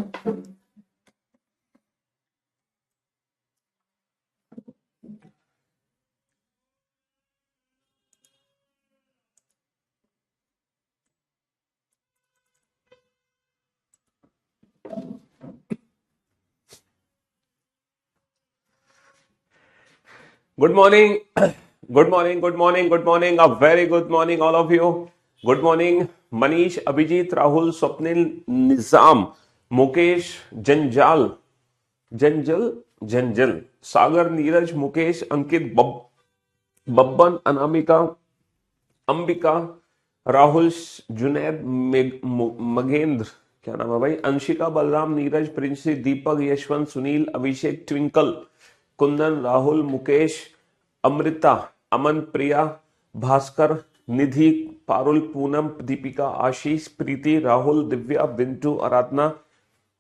Good morning. Good morning. Good morning. Good morning. A very good morning, all of you. Good morning. Manish, Abhijit, Rahul, Swapnil, Nizam, Mukesh, जंजल जंजल, सागर, नीरज, मुकेश, अंकित, बब्बन, अनामिका, अंबिका, राहुल, जुनैद, मगेंद्र, क्या नाम है भाई, अंशिका, बलराम, नीरज, प्रिंसी, दीपक, यशवंत, सुनील, अभिषेक, twinkle, Kundan, Rahul, Mukesh, Amrita, अमन, प्रिया, भास्कर, निधि, पारुल, पूनम, दीपिका, आशीष, प्रीति, राहुल, दिव्या, बिंटू, आराधना,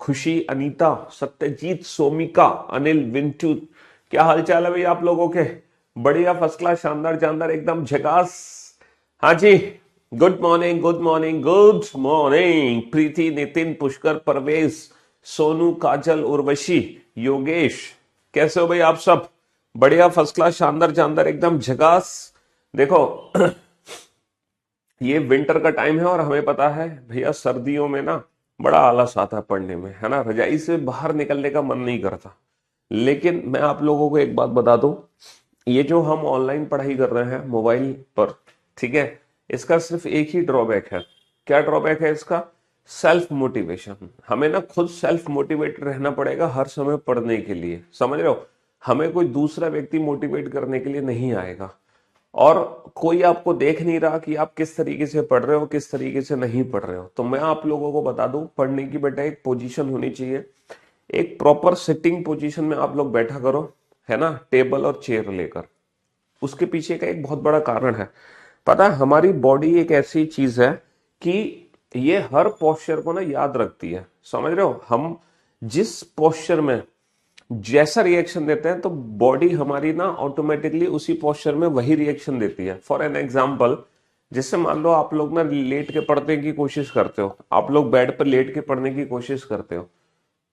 खुशी, अनीता, सत्यजीत, सोमिका, अनिल, विंटू। क्या हालचाल है भाई आप लोगों के? बढ़िया, फर्स्ट क्लास, शानदार जानदार, एकदम झकास। हाँ जी। Good morning, good morning, good morning. Preeti, Nitin, Pushkar, Parvez, Sonu, Kajal, Urvashi, Yogesh, कैसे हो भाई आप सब? बढ़िया, फर्स्ट क्लास, शानदार जानदार, एकदम झकास। देखो, ये विंटर का टाइम है और हमें पता है भैया, सर्दियों में ना बड़ा आलस आता है पढ़ने में, है ना। रजाई से बाहर निकलने का मन नहीं करता। लेकिन मैं आप लोगों को एक बात बता दूं, ये जो हम ऑनलाइन पढ़ाई कर रहे हैं मोबाइल पर, ठीक है, इसका सिर्फ एक ही ड्रॉबैक है। क्या ड्रॉबैक है इसका? Self motivation. हमें ना खुद सेल्फ मोटिवेटेड रहना पड़ेगा हर समय पढ़ने के लिए, समझ रहे हो। हमें कोई दूसरा व्यक्ति मोटिवेट करने के लिए नहीं आएगा, और कोई आपको देख नहीं रहा कि आप किस तरीके से पढ़ रहे हो, किस तरीके से नहीं पढ़ रहे हो। तो मैं आप लोगों को बता दूं, पढ़ने की बेटा एक पोजीशन होनी चाहिए, एक प्रॉपर सिटिंग पोजीशन में आप लोग बैठा करो, है ना, टेबल और चेयर लेकर। उसके पीछे का एक बहुत बड़ा कारण है, पता है, हमारी बॉडी एक ऐसी चीज है कि ये हर पोस्चर को ना याद रखती है, समझ रहे हो। हम जिस पोस्चर में जैसा रिएक्शन देते हैं, तो बॉडी हमारी ना ऑटोमेटिकली उसी पोस्चर में वही रिएक्शन देती है। फॉर एन एग्जाम्पल, जैसे मान लो आप लोग ना लेट के पढ़ने की कोशिश करते हो, आप लोग बेड पर लेट के पढ़ने की कोशिश करते हो,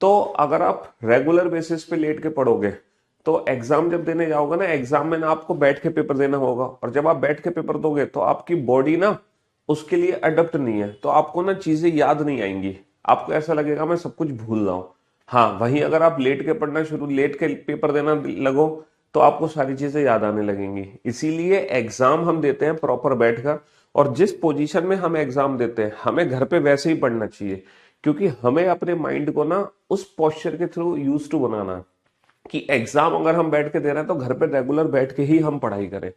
तो अगर आप रेगुलर बेसिस पे लेट के पढ़ोगे, तो एग्जाम जब देने जाओगे ना, एग्जाम में ना आपको बैठ के पेपर देना होगा, और जब आप बैठ के पेपर दोगे तो आपकी बॉडी ना उसके लिए अडप्ट नहीं है, तो आपको ना चीजें याद नहीं आएंगी। आपको ऐसा लगेगा मैं सब कुछ भूल रहा हूं। हाँ, वहीं अगर आप लेट के पढ़ना शुरू, लेट के पेपर देना लगो, तो आपको सारी चीजें याद आने लगेंगी। इसीलिए एग्जाम हम देते हैं प्रॉपर बैठकर, और जिस पोजीशन में हम एग्जाम देते हैं हमें घर पे वैसे ही पढ़ना चाहिए, क्योंकि हमें अपने माइंड को ना उस पोस्चर के थ्रू यूज टू बनाना है कि एग्जाम अगर हम बैठ के दे रहे हैं तो घर पे रेगुलर बैठ के ही हम पढ़ाई करें,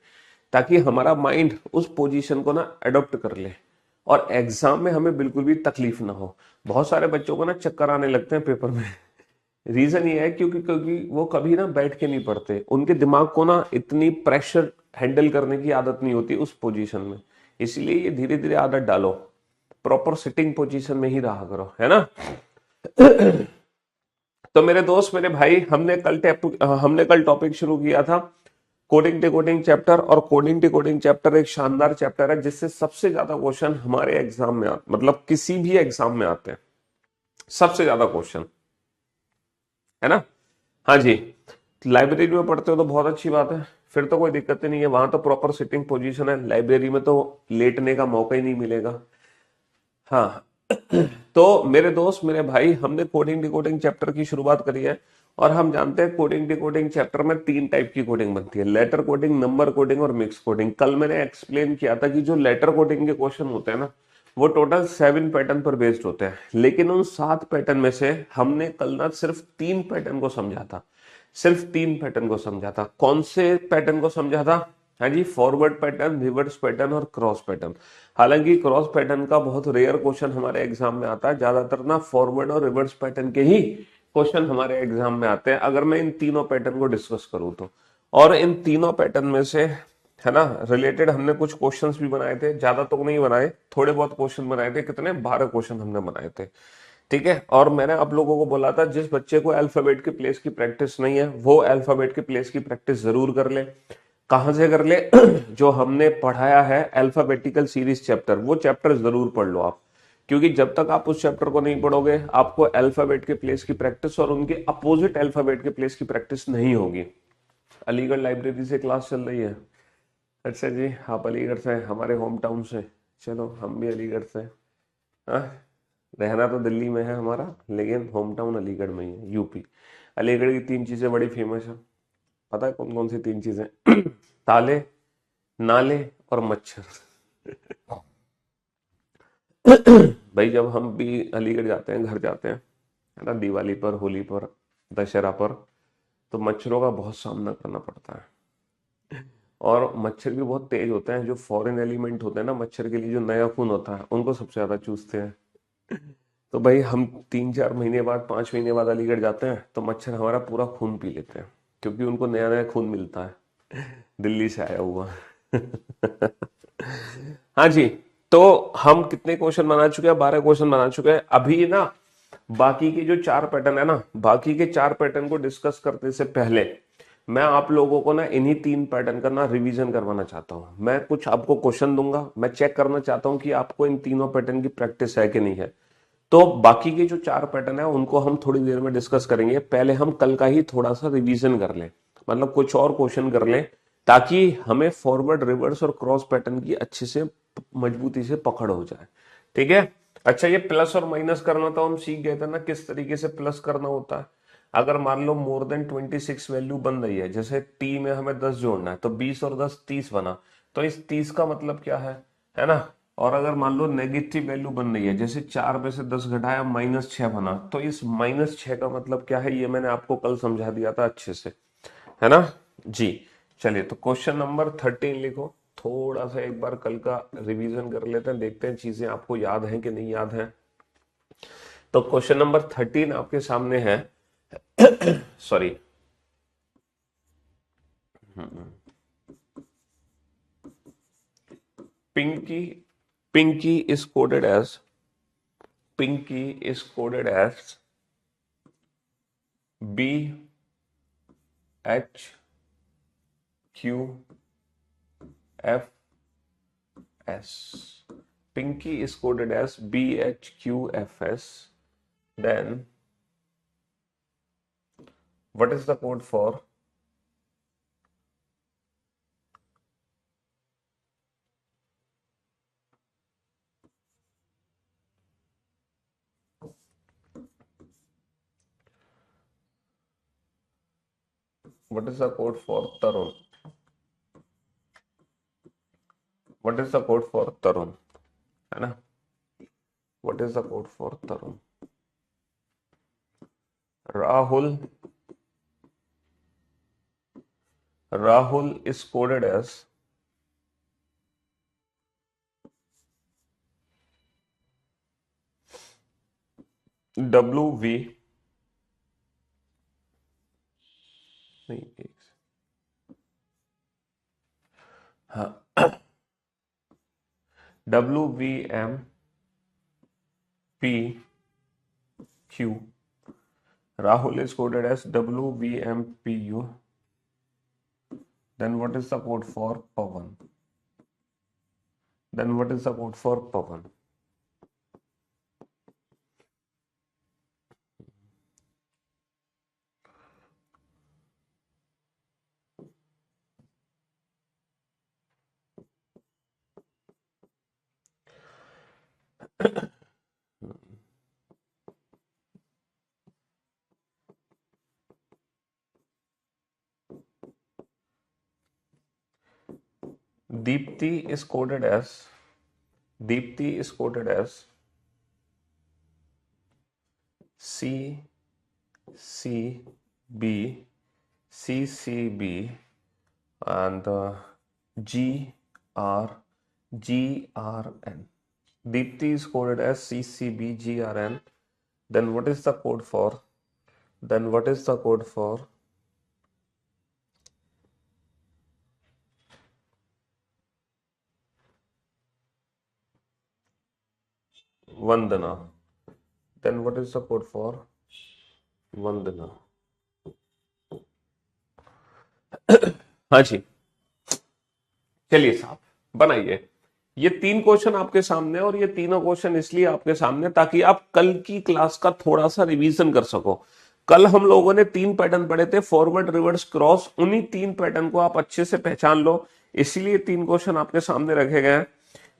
ताकि हमारा माइंड उस पोजीशन को ना अडॉप्ट कर ले, और एग्जाम में हमें बिल्कुल भी तकलीफ ना हो। बहुत सारे बच्चों को ना चक्कर आने लगते हैं पेपर में। रीजन ये है क्योंकि क्योंकि वो कभी ना बैठ के नहीं पढ़ते, उनके दिमाग को ना इतनी प्रेशर हैंडल करने की आदत नहीं होती उस पोजीशन में। इसलिए ये धीरे धीरे आदत डालो, प्रॉपर सिटिंग पोजीशन में ही रहा करो, है ना। तो मेरे दोस्त, मेरे भाई, हमने कल टॉपिक शुरू किया था कोडिंग डिकोडिंग चैप्टर, और कोडिंग डिकोडिंग चैप्टर एक शानदार चैप्टर है जिससे सबसे ज्यादा क्वेश्चन हमारे एग्जाम में आते, मतलब किसी भी एग्जाम में आते हैं, सबसे ज्यादा क्वेश्चन, है ना। हाँ जी। लाइब्रेरी में पढ़ते हो तो बहुत अच्छी बात है, फिर तो कोई दिक्कत ही नहीं है, वहां तो प्रॉपर सिटिंग पोजीशन है। लाइब्रेरी में तो लेटने का मौका ही नहीं मिलेगा। हाँ। तो मेरे दोस्त, मेरे भाई, हमने कोडिंग डिकोडिंग चैप्टर की शुरुआत करी है, और हम जानते हैं कोडिंग डिकोडिंग चैप्टर में तीन टाइप की कोडिंग बनती है, लेटर कोडिंग, नंबर कोडिंग और मिक्स कोडिंग। कल मैंने एक्सप्लेन किया था कि जो लेटर कोडिंग के क्वेश्चन होते हैं ना, वो टोटल 7 पैटर्न पर बेस्ड होते हैं, लेकिन उन 7 पैटर्न में से हमने कल ना सिर्फ 3 पैटर्न को समझा था, सिर्फ 3 पैटर्न को समझा था। कौन से पैटर्न को समझा था? हाँ जी, फॉरवर्ड पैटर्न, रिवर्स पैटर्न और क्रॉस पैटर्न। हालांकि क्रॉस पैटर्न का बहुत रेयर क्वेश्चन हमारे एग्जाम में आता है, ज्यादातर ना फॉरवर्ड और रिवर्स पैटर्न के ही क्वेश्चन हमारे एग्जाम में आते हैं, अगर मैं इन तीनों पैटर्न को डिस्कस करूं तो। और इन तीनों पैटर्न में से, है ना, रिलेटेड हमने कुछ क्वेश्चंस भी बनाए थे, ज्यादा तो नहीं बनाए, थोड़े बहुत क्वेश्चन बनाए थे। कितने? 12 क्वेश्चन हमने बनाए थे, ठीक है। और मैंने आप लोगों को बोला था, जिस बच्चे को अल्फाबेट की प्लेस की प्रैक्टिस नहीं है, वो अल्फाबेट की प्लेस की प्रैक्टिस जरूर कर ले। कहां से कर ले? जो हमने पढ़ाया है अल्फाबेटिकल सीरीज चैप्टर, वो चैप्टर जरूर पढ़ लो आप, क्योंकि जब तक आप उस चैप्टर को नहीं पढ़ोगे आपको अल्फाबेट के प्लेस की प्रैक्टिस और उनके अपोजिट अल्फाबेट के प्लेस की प्रैक्टिस नहीं होगी। अलीगढ़ लाइब्रेरी से क्लास चल रही है। अच्छा जी, आप अलीगढ़ से, हमारे होम टाउन से। चलो हम भी अलीगढ़ से। हाँ, रहना तो दिल्ली में है हमारा, लेकिन होम टाउन अलीगढ़ में ही है, यूपी। अलीगढ़ की 3 चीजें बड़ी फेमस है, पता है कौन कौन सी 3 चीजें? ताले, नाले और मच्छर। भाई जब हम भी अलीगढ़ जाते हैं, घर जाते हैं, है ना, दिवाली पर, होली पर, दशहरा पर, तो मच्छरों का बहुत सामना करना पड़ता है। और मच्छर भी बहुत तेज होते हैं, जो फॉरेन एलिमेंट होते हैं ना मच्छर के लिए, जो नया खून होता है उनको सबसे ज्यादा चूसते हैं। तो भाई हम 3-4 महीने बाद, 5 महीने बाद अलीगढ़ जाते हैं तो मच्छर हमारा पूरा खून पी लेते हैं, क्योंकि उनको नया नया खून मिलता है दिल्ली से आया हुआ। हाँ जी। तो हम कितने क्वेश्चन बना चुके हैं? 12 क्वेश्चन बना चुके हैं अभी ना। बाकी के जो 4 पैटर्न है ना, बाकी के 4 पैटर्न को डिस्कस करने से पहले मैं आप लोगों को ना इन्हीं 3 पैटर्न का ना रिवीजन करवाना चाहता हूं। मैं कुछ आपको क्वेश्चन दूंगा, मैं चेक करना चाहता हूं कि आपको इन तीनों पैटर्न की प्रैक्टिस है कि नहीं है। तो बाकी के जो 4 पैटर्न है उनको हम थोड़ी देर में डिस्कस करेंगे। पहले हम कल का ही थोड़ा सा रिवीजन कर लें, मतलब कुछ और क्वेश्चन कर लें, ताकि हमें फॉरवर्ड, रिवर्स और क्रॉस पैटर्न की अच्छे से, मजबूती से पकड़ हो जाए। ठीक है। अच्छा, ये प्लस और माइनस करना तो हम सीख गए थे ना, किस तरीके से प्लस करना होता है। अगर मान लो मोर देन 26 वैल्यू बन रही है, जैसे टी में हमें 10 जोड़ना है, तो 20 और 10 30 बना, तो इस 30 का मतलब क्या है ना। और अगर मान लो नेगेटिव वैल्यू बन रही है, जैसे 4 में से 10 घटाया -6 बना, तो इस -6 का मतलब क्या है, ये मैंने आपको कल समझा दिया था अच्छे से, है ना जी। चलिए, तो क्वेश्चन नंबर 13 लिखो। थोड़ा सा एक बार कल का रिवीजन कर लेते हैं, देखते हैं चीजें आपको याद हैं कि नहीं याद हैं। तो क्वेश्चन नंबर 13 आपके सामने है। Sorry. Pinky, Pinky is coded as, Pinky is coded as BHQFS. Pinky is coded as BHQFS. Then what is the code for? What is the code for Tarun? What is the code for Tarun? है ना? What is the code for Tarun? Rahul. Rahul is coded as WV. नहीं, हाँ, WVMPQ. Rahul is coded as WVMPU. Then what is the code for Pawan? Then what is the code for Pawan? Deepti is coded as, Deepti is coded as CCB, CCB, and GRN. Deepti is coded as CCBGRN. Then what is the code for? Then what is the code for Vandana? Then what is the code for Vandana? हाँ जी, चलिए साहब बनाइए। ये 3 question आपके सामने है, और ये तीनों क्वेश्चन इसलिए आपके सामने ताकि आप कल की क्लास का थोड़ा सा रिवीजन कर सको। कल हम लोगों ने 3 पैटर्न पढ़े थे, फॉरवर्ड, रिवर्स, क्रॉस। उन्हीं 3 पैटर्न को आप अच्छे से पहचान लो, इसीलिए 3 क्वेश्चन आपके सामने रखे गए हैं।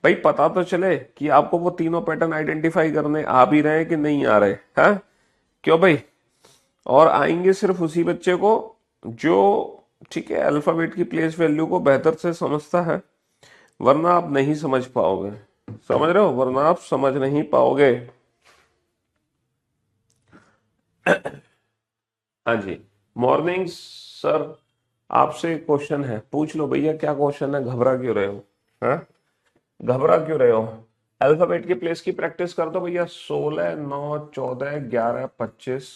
भाई पता तो चले कि आपको वो तीनों पैटर्न आइडेंटिफाई करने आ भी रहे हैं कि नहीं आ रहे हैं। क्यों भाई? और आएंगे सिर्फ उसी बच्चे को जो, ठीक है, अल्फाबेट की प्लेस वैल्यू को बेहतर से समझता है, वरना आप नहीं समझ पाओगे। समझ रहे हो? वरना आप समझ नहीं पाओगे। हाँ जी। मॉर्निंग सर, आपसे क्वेश्चन है, पूछ लो भैया। क्या क्वेश्चन है? घबरा क्यों रहे हो? हाँ, घबरा क्यों रहे हो? अल्फाबेट की प्लेस की प्रैक्टिस कर दो भैया। 16, 9, 14, 11, 25,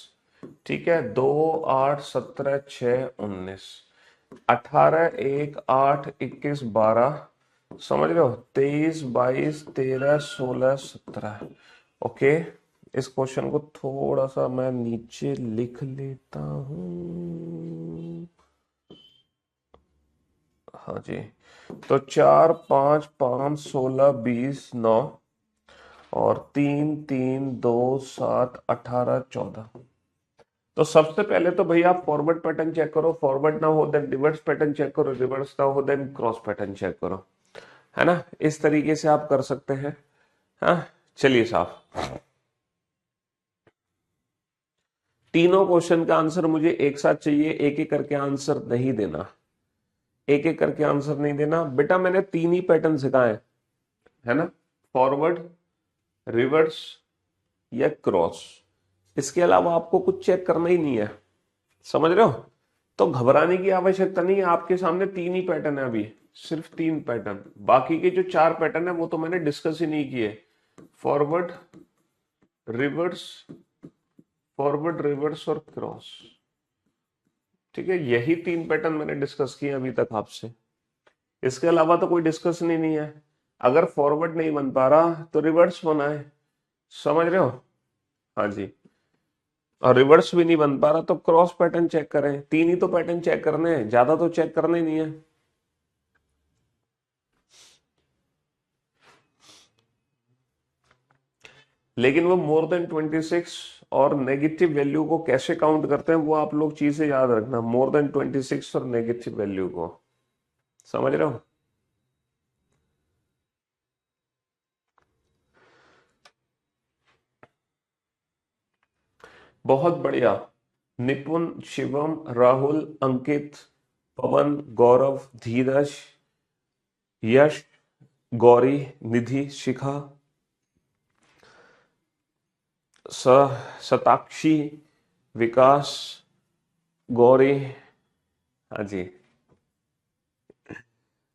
ठीक है, 2, 8, 17, 6, 19, 18, 1, 8, 21, 12, समझ रहे हो, 23, 22, 13, 16, 17। ओके, इस क्वेश्चन को थोड़ा सा मैं नीचे लिख लेता हूं। हाँ जी। तो 4, 5, 5, 16, 20, 9, और 3, 3, 2, 7, 18, 14। तो सबसे पहले तो भैया आप फॉरवर्ड पैटर्न चेक करो, फॉरवर्ड ना हो देन रिवर्स पैटर्न चेक करो, रिवर्स ना हो देन क्रॉस पैटर्न चेक करो, है ना। इस तरीके से आप कर सकते हैं। हाँ, चलिए साहब, तीनों क्वेश्चन का आंसर मुझे एक साथ चाहिए, एक एक करके आंसर नहीं देना, एक एक करके आंसर नहीं देना बेटा। मैंने 3 ही पैटर्न सिखाए, है ना, फॉरवर्ड, रिवर्स या क्रॉस। इसके अलावा आपको कुछ चेक करना ही नहीं है, समझ रहे हो। तो घबराने की आवश्यकता नहीं है, आपके सामने 3 ही पैटर्न है अभी, सिर्फ 3 पैटर्न। बाकी के जो 4 पैटर्न है वो तो मैंने डिस्कस ही नहीं किए। फॉरवर्ड, रिवर्स, फॉरवर्ड, रिवर्स और क्रॉस, ठीक है, यही 3 पैटर्न मैंने डिस्कस किए अभी तक आपसे। इसके अलावा तो कोई डिस्कशन ही नहीं है। अगर फॉरवर्ड नहीं बन पा रहा तो रिवर्स बनाए, समझ रहे हो। हाँ जी। और रिवर्स भी नहीं बन पा रहा तो क्रॉस पैटर्न चेक करें। 3 ही तो पैटर्न चेक करने हैं, ज्यादा तो चेक करने ही नहीं है। लेकिन वो मोर देन 26 और नेगेटिव वैल्यू को कैसे काउंट करते हैं वो आप लोग चीजें याद रखना, मोर देन 26 और नेगेटिव वैल्यू को, समझ रहे हो। बहुत बढ़िया। निपुण, शिवम, राहुल, अंकित, पवन, गौरव, धीरज, यश, गौरी, निधि, शिखा, स शताक्षी, विकास, गौरी। हाँ जी।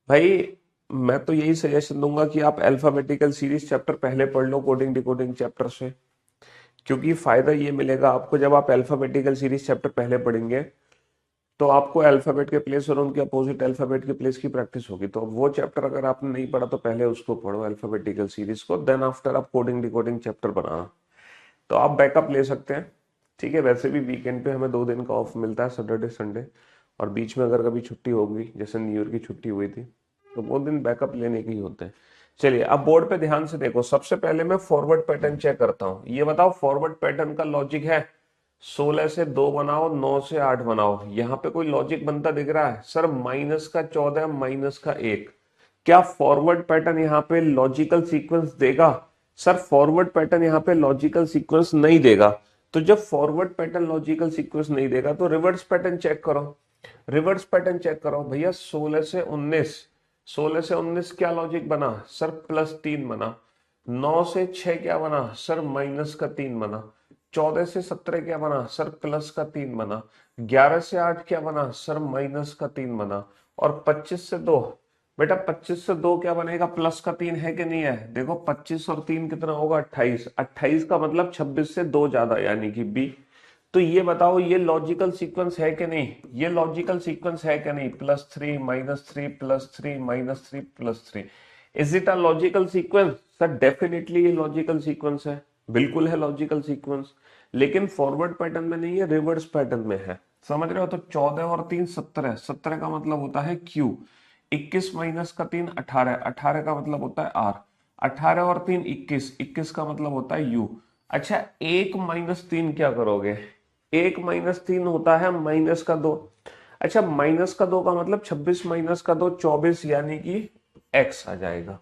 भाई मैं तो यही सजेशन दूंगा कि आप अल्फाबेटिकल सीरीज चैप्टर पहले पढ़ लो, कोडिंग डिकोडिंग चैप्टर से। क्योंकि फायदा ये मिलेगा आपको, जब आप अल्फाबेटिकल सीरीज चैप्टर पहले पढ़ेंगे तो आपको अल्फाबेट के प्लेस और उनके अपोजिट अल्फाबेट के प्लेस की प्रैक्टिस होगी। तो वो चैप्टर अगर आपने नहीं पढ़ा तो पहले उसको पढ़ो, अल्फाबेटिकल सीरीज को, देन आफ्टर आप कोडिंग डिकोडिंग चैप्टर बनाना। तो आप बैकअप ले सकते हैं, ठीक है। वैसे भी वीकेंड पे हमें 2 दिन का ऑफ मिलता है, सैटरडे संडे, और बीच में अगर कभी छुट्टी होगी, जैसे न्यू ईयर की छुट्टी हुई थी, तो वो दिन बैकअप लेने के ही होते हैं। चलिए अब बोर्ड पे ध्यान से देखो। सबसे पहले मैं फॉरवर्ड पैटर्न चेक करता हूं। ये बताओ फॉरवर्ड पैटर्न का लॉजिक है 16 से 2 बनाओ, 9 से 8 बनाओ। यहां पे कोई लॉजिक बनता दिख रहा है? सर माइनस का 14, माइनस का 1। क्या फॉरवर्ड पैटर्न यहाँ पे लॉजिकल सीक्वेंस देगा? सर फॉरवर्ड पैटर्न यहाँ पे लॉजिकल सीक्वेंस नहीं देगा। तो जब फॉरवर्ड पैटर्न लॉजिकल सीक्वेंस नहीं देगा तो रिवर्स पैटर्न चेक करो। रिवर्स पैटर्न चेक करो भैया। 16 से 19, 16 से 19 क्या लॉजिक बना? सर +3 बना। 9 से 6 क्या बना? सर -3 बना। 14 से 17 क्या बना? सर +3 बना। 11 से 8 क्या बना? सर -3 बना। और 25 से 2, बेटा 25 से 2 क्या बनेगा? +3 है कि नहीं है? देखो 25 और 3 कितना होगा? 28। 28 का मतलब 26 से 2 ज्यादा, यानी कि बी। तो ये बताओ ये लॉजिकल सीक्वेंस है कि नहीं? ये लॉजिकल सीक्वेंस है कि नहीं? +3, -3, +3, -3, +3। Is it a logical sequence? Sir definitely ये लॉजिकल सीक्वेंस है, बिल्कुल है लॉजिकल सीक्वेंस। लेकिन फॉरवर्ड पैटर्न में नहीं है, रिवर्स पैटर्न में है, समझ रहे हो। तो 14 और 3 17, 17 का मतलब होता है क्यू। 21 माइनस का 3 18, 18 का मतलब होता है आर, 18 और 3 21, 21 का मतलब होता है यू। अच्छा 1 - 3 क्या करोगे, 1 - 3 होता है -2। अच्छा -2 का मतलब 26 -2 24, यानी कि एक्स आ जाएगा।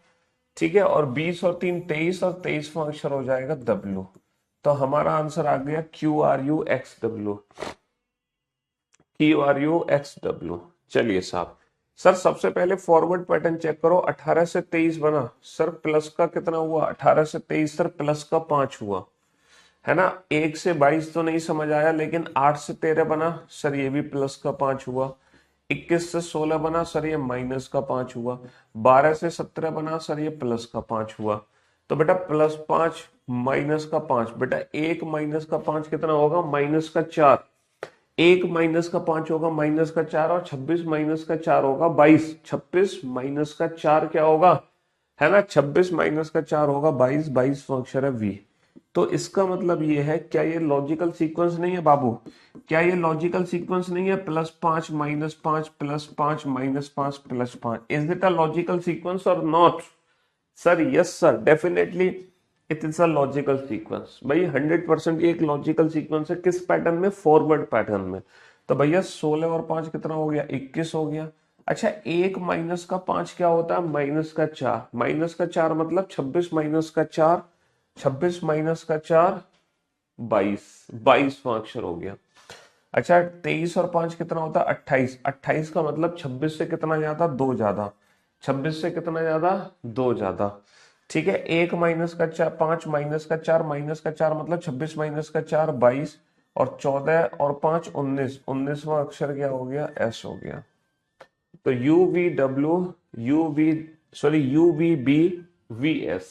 ठीक है, और 20 और 3 23, और 23वां अक्षर हो जाएगा डब्ल्यू। तो हमारा आंसर आ गया QRUXW, QRUXW। चलिए साहब, सर सबसे पहले फॉरवर्ड पैटर्न चेक करो, 18 से 23 बना सर, प्लस का कितना हुआ, 18 से 23 सर प्लस का 5 हुआ, है ना। 1 से 22 तो नहीं समझ आया, लेकिन 8 से 13 बना सर, ये भी प्लस का 5 हुआ। 21 से 16 बना सर, ये माइनस का 5 हुआ। 12 से 17 बना सर, ये प्लस का 5 हुआ। तो बेटा +5 -5, बेटा 1 - 5 कितना होगा, -4। 1 - 5 होगा -4, और 26 -4 होगा 22। 26 -4 क्या होगा, है ना, 26 -4 होगा 22, 22 अक्षर है वी। तो इसका मतलब ये है, क्या ये लॉजिकल सीक्वेंस नहीं है बाबू, क्या ये लॉजिकल सीक्वेंस नहीं है, +5 -5 +5 -5 +5, is it a logical sequence और not. Sir yes sir, definitely it is a logical sequence. भाई 100% ये एक लॉजिकल सीक्वेंस है, किस पैटर्न में, फॉरवर्ड पैटर्न में। तो भैया 16 और 5 कितना हो गया, 21 हो गया। अच्छा 1 - 5 क्या होता है, -4, -4 मतलब 26 -4, 26 -4 22, 22वां अक्षर हो गया। अच्छा 23 और 5 कितना होता है, 28, 28 का मतलब 26 से कितना ज्यादा, 2 ज्यादा, 26 से कितना ज्यादा, 2 ज्यादा। ठीक है, 1 - 4 5 -4 मतलब 26 -4 22, और 14 और 5 19, 19वां अक्षर क्या हो गया, एस हो गया। तो UVS।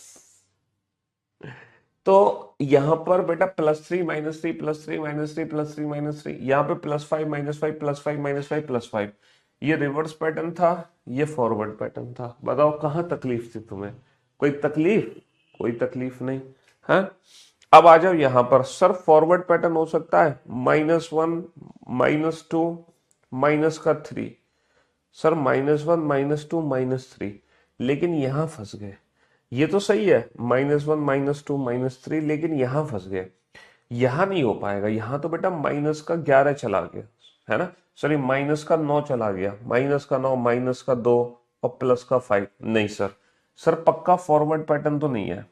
तो यहां पर बेटा +3 -3 +3 -3 +3 -3, यहाँ पे +5 -5 +5 -5 +5, ये रिवर्स पैटर्न था, ये फॉरवर्ड पैटर्न था। बताओ कहाँ तकलीफ थी तुम्हें, कोई तकलीफ, कोई तकलीफ नहीं है। अब आ जाओ यहां पर, सर फॉरवर्ड पैटर्न हो सकता है -1 -2 -3, सर -1 -2 -3, लेकिन यहां फंस गए। ये तो सही है, -1 -2 -3, लेकिन यहां फंस गए, यहां नहीं हो पाएगा। यहां तो बेटा -11 चला गया, है ना, सॉरी -9 चला गया, -9 -2 और +5, नहीं सर। सर पक्का फॉरवर्ड पैटर्न तो नहीं है,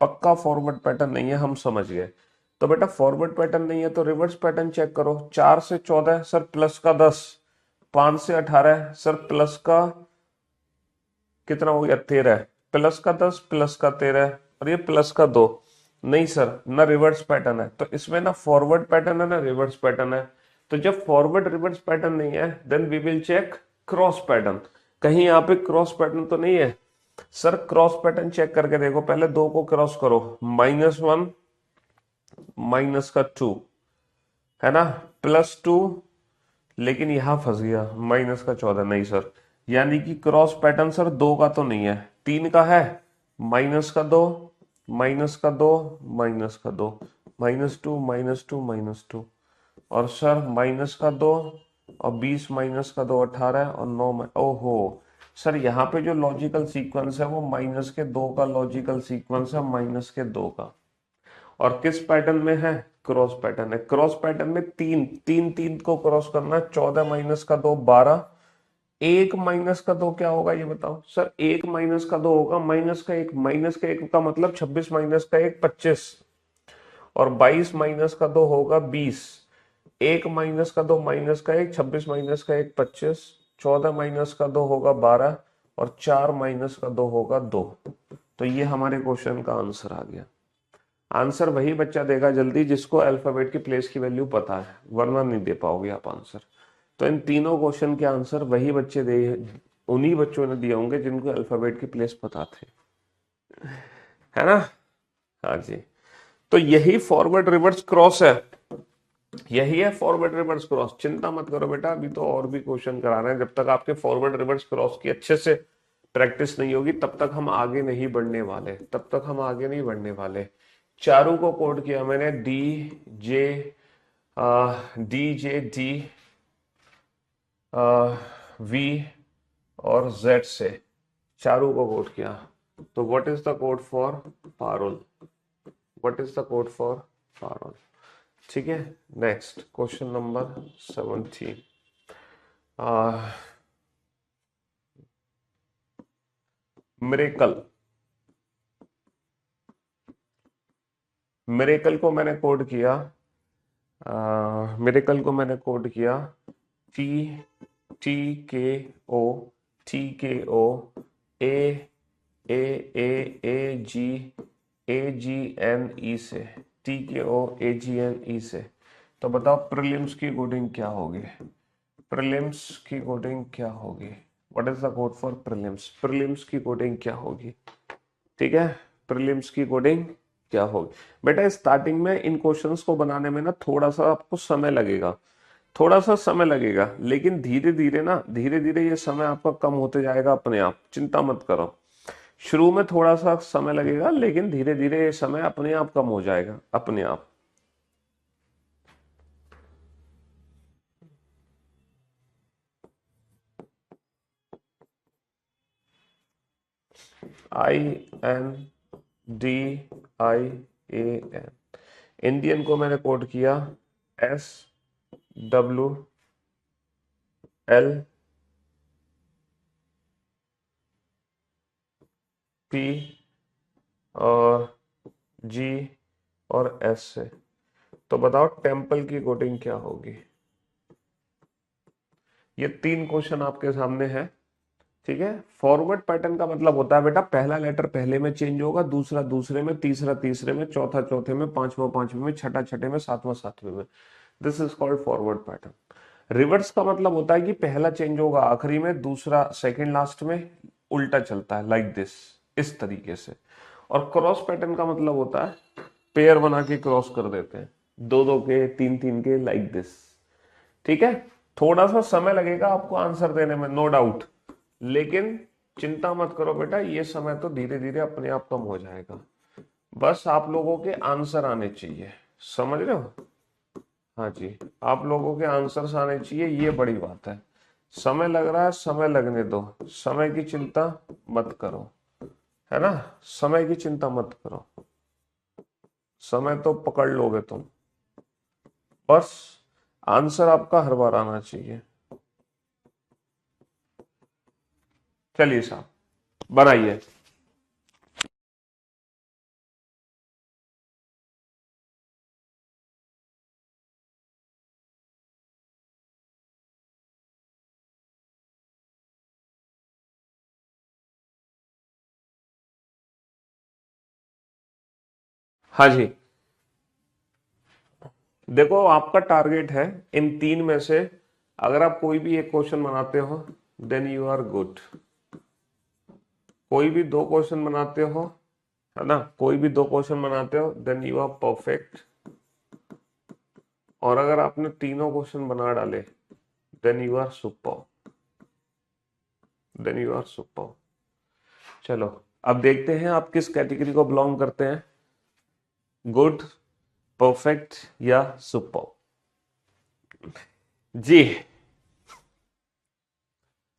पक्का फॉरवर्ड पैटर्न नहीं है, हम समझ गए। तो बेटा फॉरवर्ड पैटर्न नहीं है तो रिवर्स पैटर्न चेक करो, 4 से 14 सर +10, 5 से 18 सर प्लस का कितना हो गया, 13, +10 +13, और ये +2। नहीं सर, ना रिवर्स पैटर्न है, तो इसमें ना फॉरवर्ड पैटर्न है ना रिवर्स पैटर्न है। तो जब फॉरवर्ड रिवर्स पैटर्न नहीं है, then we will check cross pattern. कहीं यहाँ पे क्रॉस पैटर्न तो नहीं है। सर क्रॉस पैटर्न चेक करके देखो, पहले 2 को क्रॉस करो, -1 -2, है ना, +2, लेकिन यहां फंस गया, -14, नहीं सर। यानी कि क्रॉस पैटर्न सर 2 का तो नहीं है, 3 का है, -2 -2 -2 -2 -2 और सर -2 और 20 -2 18 और 9 ओहो। सर यहाँ पे जो लॉजिकल सीक्वेंस है वो -2 का लॉजिकल सीक्वेंस है, -2 का। और किस पैटर्न में है, क्रॉस पैटर्न है। क्रॉस पैटर्न में तीन तीन तीन को क्रॉस करना है, 14 -2 12, 1 -2 क्या होगा ये बताओ सर, 1 -2 होगा -1, -1 का मतलब 26 -1 25, और 22 -2 होगा 20, 1 -2 -1 26 -1 25, 14 -2 होगा 12, और 4 -2 होगा 2। तो ये हमारे क्वेश्चन का आंसर आ गया। आंसर वही बच्चा देगा जल्दी जिसको अल्फाबेट की प्लेस की वैल्यू पता है, वरना नहीं दे पाओगे आप आंसर। तो इन तीनों क्वेश्चन के आंसर वही बच्चे दे, उन्हीं बच्चों ने दिए होंगे जिनको अल्फाबेट की प्लेस पता थे, है ना। हाँ जी, तो यही फॉरवर्ड रिवर्स क्रॉस है, यही है फॉरवर्ड रिवर्स क्रॉस। चिंता मत करो बेटा, अभी तो और भी क्वेश्चन करा रहे हैं, जब तक आपके फॉरवर्ड रिवर्स क्रॉस की अच्छे से प्रैक्टिस नहीं होगी तब तक हम आगे नहीं बढ़ने वाले, तब तक हम आगे नहीं बढ़ने वाले। चारों को कोड किया मैंने, जे डी जे डी वी और Z से चारू को कोड किया। तो what is the code for Parul? What is the code for Parul? ठीक है। Next question number 17। Miracle, miracle को मैंने कोड किया, मिरेकल को मैंने कोड किया टी टी के ओ, टी के ओ, ए ए ए ए जी, ए जी एन ई से, टी के ओ ए जी एन ई से। तो बताओ प्रीलिम्स की कोडिंग क्या होगी? प्रीलिम्स की कोडिंग क्या होगी? What is the code for prelims? Prelims की कोडिंग क्या होगी? ठीक है, प्रीलिम्स की कोडिंग क्या होगी? बेटा स्टार्टिंग में इन क्वेश्चंस को बनाने में ना थोड़ा सा आपको समय लगेगा, थोड़ा सा समय लगेगा, लेकिन धीरे धीरे ना, धीरे धीरे ये समय आपका कम होते जाएगा अपने आप, चिंता मत करो। शुरू में थोड़ा सा समय लगेगा, लेकिन धीरे धीरे ये समय अपने आप कम हो जाएगा, अपने आप। INDIAN, इंडियन को मैंने कोड किया SWLP और G और S से। तो बताओ टेम्पल की कोडिंग क्या होगी? ये 3 क्वेश्चन आपके सामने है। ठीक है, फॉरवर्ड पैटर्न का मतलब होता है बेटा पहला लेटर पहले में चेंज होगा, दूसरा दूसरे में, तीसरा तीसरे में, चौथा चौथे में, पांचवा पांचवे में, छठा छठे में, सातवां सातवें में। This is called forward pattern. Reverse का मतलब होता है कि पहला चेंज होगा आखिरी में, दूसरा सेकंड लास्ट में, उल्टा चलता है, लाइक दिस, इस तरीके से। और क्रॉस पैटर्न का मतलब होता है पेयर बना के क्रॉस कर देते हैं, दो दो के, तीन तीन के, लाइक दिस। ठीक है, थोड़ा सा समय लगेगा आपको आंसर देने में, नो डाउट, लेकिन चिंता मत करो बेटा, ये समय तो धीरे धीरे अपने आप कम हो जाएगा। बस आप लोगों के आंसर आने चाहिए, समझ रहे हो? हाँ जी, आप लोगों के आंसर्स आने चाहिए, ये बड़ी बात है। समय लग रहा है, समय लगने दो, समय की चिंता मत करो, है ना? समय की चिंता मत करो, समय तो पकड़ लोगे तुम, बस आंसर आपका हर बार आना चाहिए। चलिए साहब, बनाइए। हाँ जी, देखो आपका टारगेट है इन 3 में से अगर आप कोई भी एक क्वेश्चन बनाते हो देन यू आर गुड। कोई भी 2 क्वेश्चन बनाते हो, है ना, कोई भी 2 क्वेश्चन बनाते हो देन यू आर परफेक्ट। और अगर आपने तीनों क्वेश्चन बना डाले then you are super, then you are super. चलो अब देखते हैं आप किस कैटेगरी को बिलोंग करते हैं, गुड, परफेक्ट या सुपर। जी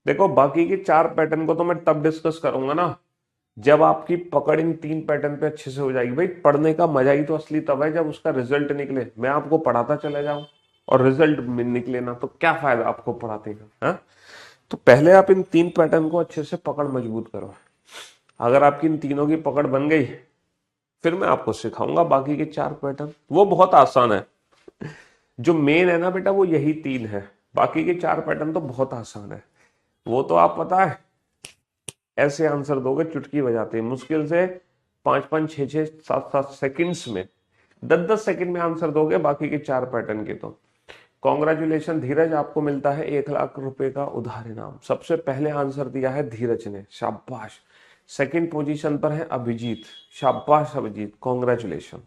देखो, बाकी के 4 पैटर्न को तो मैं तब डिस्कस करूंगा ना जब आपकी पकड़ इन 3 पैटर्न पे अच्छे से हो जाएगी। भाई पढ़ने का मजा ही तो असली तब है जब उसका रिजल्ट निकले। मैं आपको पढ़ाता चला जाऊं और रिजल्ट निकले ना, तो क्या फायदा आपको पढ़ाते का? हाँ, तो पहले आप इन 3 पैटर्न को अच्छे से पकड़ मजबूत करो। अगर आपकी इन तीनों की पकड़ बन गई फिर मैं आपको सिखाऊंगा बाकी के 4 पैटर्न, वो बहुत आसान है। जो मेन है ना बेटा वो यही 3 है, बाकी के 4 पैटर्न तो बहुत आसान है। वो तो आप पता है ऐसे आंसर दोगे चुटकी बजाते, मुश्किल से 5-5, 6-6, 7-7 सेकंड्स में, 10-10 सेकंड में आंसर दोगे बाकी के 4 पैटर्न के। तो कॉन्ग्रेचुलेशन धीरज, आपको मिलता है 1 लाख रुपए का उधार इनाम। सबसे पहले आंसर दिया है धीरज ने, शाबाश। सेकंड पोजीशन पर है अभिजीत, शाबाश Abhijeet, congratulation,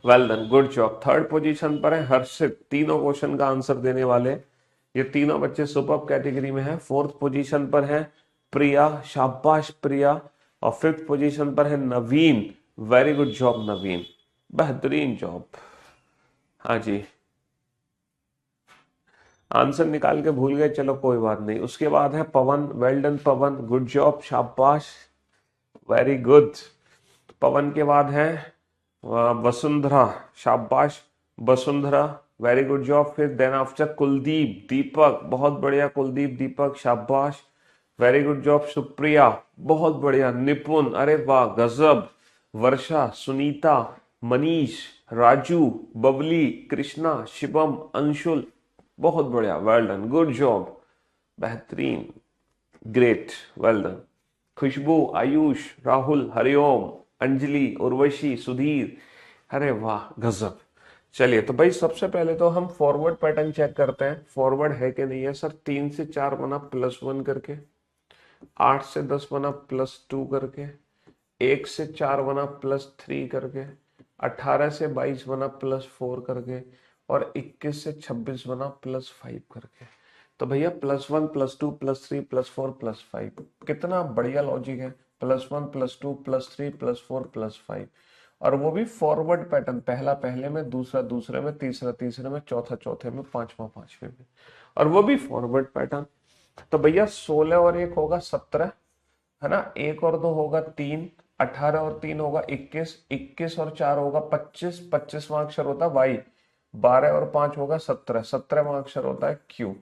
well done, good job. Third position पर है हर्षित, तीनों क्वेश्चन का आंसर देने वाले, ये तीनों बच्चे सुपर कैटेगरी में है। फोर्थ पोजीशन पर है प्रिया, शाबाश प्रिया। और फिफ्थ पोजीशन पर है नवीन, वेरी गुड जॉब नवीन, बेहतरीन जॉब। हाँ जी, आंसर निकाल के भूल गए, चलो कोई बात नहीं। उसके बाद है पवन, वेल डन पवन, गुड जॉब, शाबाश, वेरी गुड। पवन के बाद है वसुंधरा, शाबाश वसुंधरा, वेरी गुड जॉब। फिर देन आफ्टर कुलदीप, दीपक, बहुत बढ़िया कुलदीप, दीपक, शाबाश, वेरी गुड जॉब। सुप्रिया, बहुत बढ़िया। निपुण, अरे वाह गजब। वर्षा, सुनीता, मनीष, राजू, बबली, कृष्णा, शिवम, अंशुल, बहुत बढ़िया, वेल डन, गुड जॉब, बेहतरीन, ग्रेट, वेल डन। खुशबू, आयुष, राहुल, हरिओम, अंजलि, उर्वशी, सुधीर, अरे वाह गजब। चलिए तो भाई सबसे पहले तो हम फॉरवर्ड पैटर्न चेक करते हैं, फॉरवर्ड है कि नहीं है। सर 3 से 4 बना +1 करके, 8 से 10 बना +2 करके, 1 से 4 बना +3 करके, 18 से 22 बना +4 करके, और 21 से 26 बना +5 करके। तो भैया +1 +2 +3 +4 +5, कितना बढ़िया लॉजिक है। +1 +2 +3 +4 +5, और वो भी फॉरवर्ड पैटर्न, पहला पहले में, दूसरा दूसरे में, तीसरा तीसरे में, चौथा चौथे में, पांचवा पांचवे में, और वो भी फॉरवर्ड पैटर्न। तो भैया 16 और 1 होगा 17, है ना, 1 और 2 होगा 3, 18 और 3 होगा 21, 21 और 4 होगा 25, 25वां अक्षर होता है वाई, 12 और 5 होगा 17, 17वां अक्षर होता है क्यू।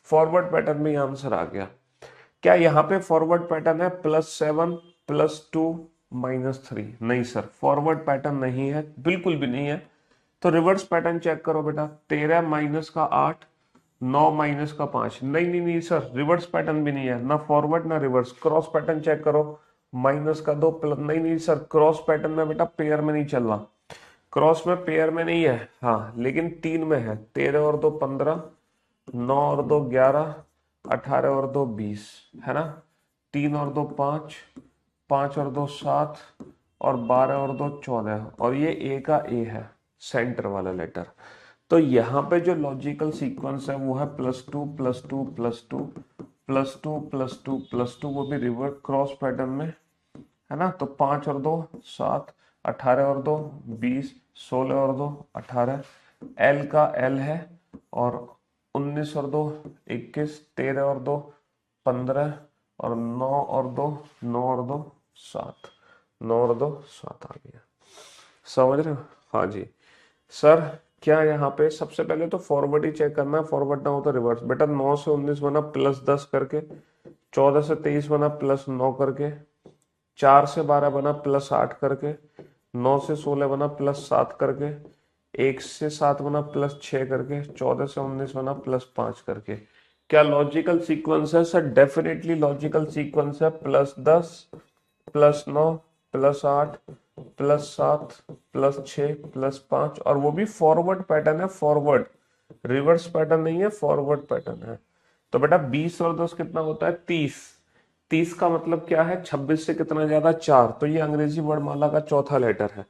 फॉरवर्ड पैटर्न में आंसर आ गया। क्या यहाँ पे फॉरवर्ड पैटर्न है +7 +2 -3? नहीं सर, फॉरवर्ड पैटर्न नहीं है, बिल्कुल भी नहीं है। तो रिवर्स पैटर्न चेक करो बेटा, 13 माइनस का 8, 9 माइनस का 5, नहीं नहीं नहीं सर, रिवर्स पैटर्न भी नहीं है, ना फॉरवर्ड ना रिवर्स। क्रॉस पैटर्न चेक करो, -2 प्लस, नहीं नहीं सर, क्रॉस पैटर्न में बेटा पेयर में नहीं चल रहा, क्रॉस में पेयर में नहीं है, हाँ लेकिन 3 में है। 13 और 2 15, 9 और 2 11, 18 और 2 20, है ना, 3 और 2 5, 5 और 2 7, और 12 और 2 14, और ये ए का ए है, सेंटर वाला लेटर। तो यहाँ पे जो लॉजिकल सीक्वेंस है वो है +2 +2 +2 +2 +2 +2, वो भी रिवर्स क्रॉस पैटर्न में, है ना। तो 5 और 2 7, 18 और 2 20, 16 और 2 18, एल का एल है, और 19 और 2 21, 13 और 2 15, और 9 और 2 9 और 2 7, 9 और 2 7 आ गया। समझ रहे हो? हाँ जी सर। क्या यहाँ पे सबसे पहले तो फॉरवर्ड ही चेक करना है, फॉरवर्ड ना हो तो रिवर्स। बेटा 9 से 19 बना +10 करके, 14 से 23 बना +9 करके, 4 से 12 बना +8 करके, 9 से 16 बना +7 करके, 1 से 7 बना +6 करके, 14 से 19 बना +5 करके। क्या लॉजिकल सीक्वेंस है सर? डेफिनेटली लॉजिकल सीक्वेंस है। +10 +9 +8 +7 +6 +5, और वो भी फॉरवर्ड पैटर्न है, फॉरवर्ड, रिवर्स पैटर्न नहीं है, फॉरवर्ड पैटर्न है। तो बेटा 20 और 10 कितना होता है? 30। 30 का मतलब क्या है? 26 से कितना ज्यादा? 4। तो ये अंग्रेजी वर्णमाला का चौथा लेटर है,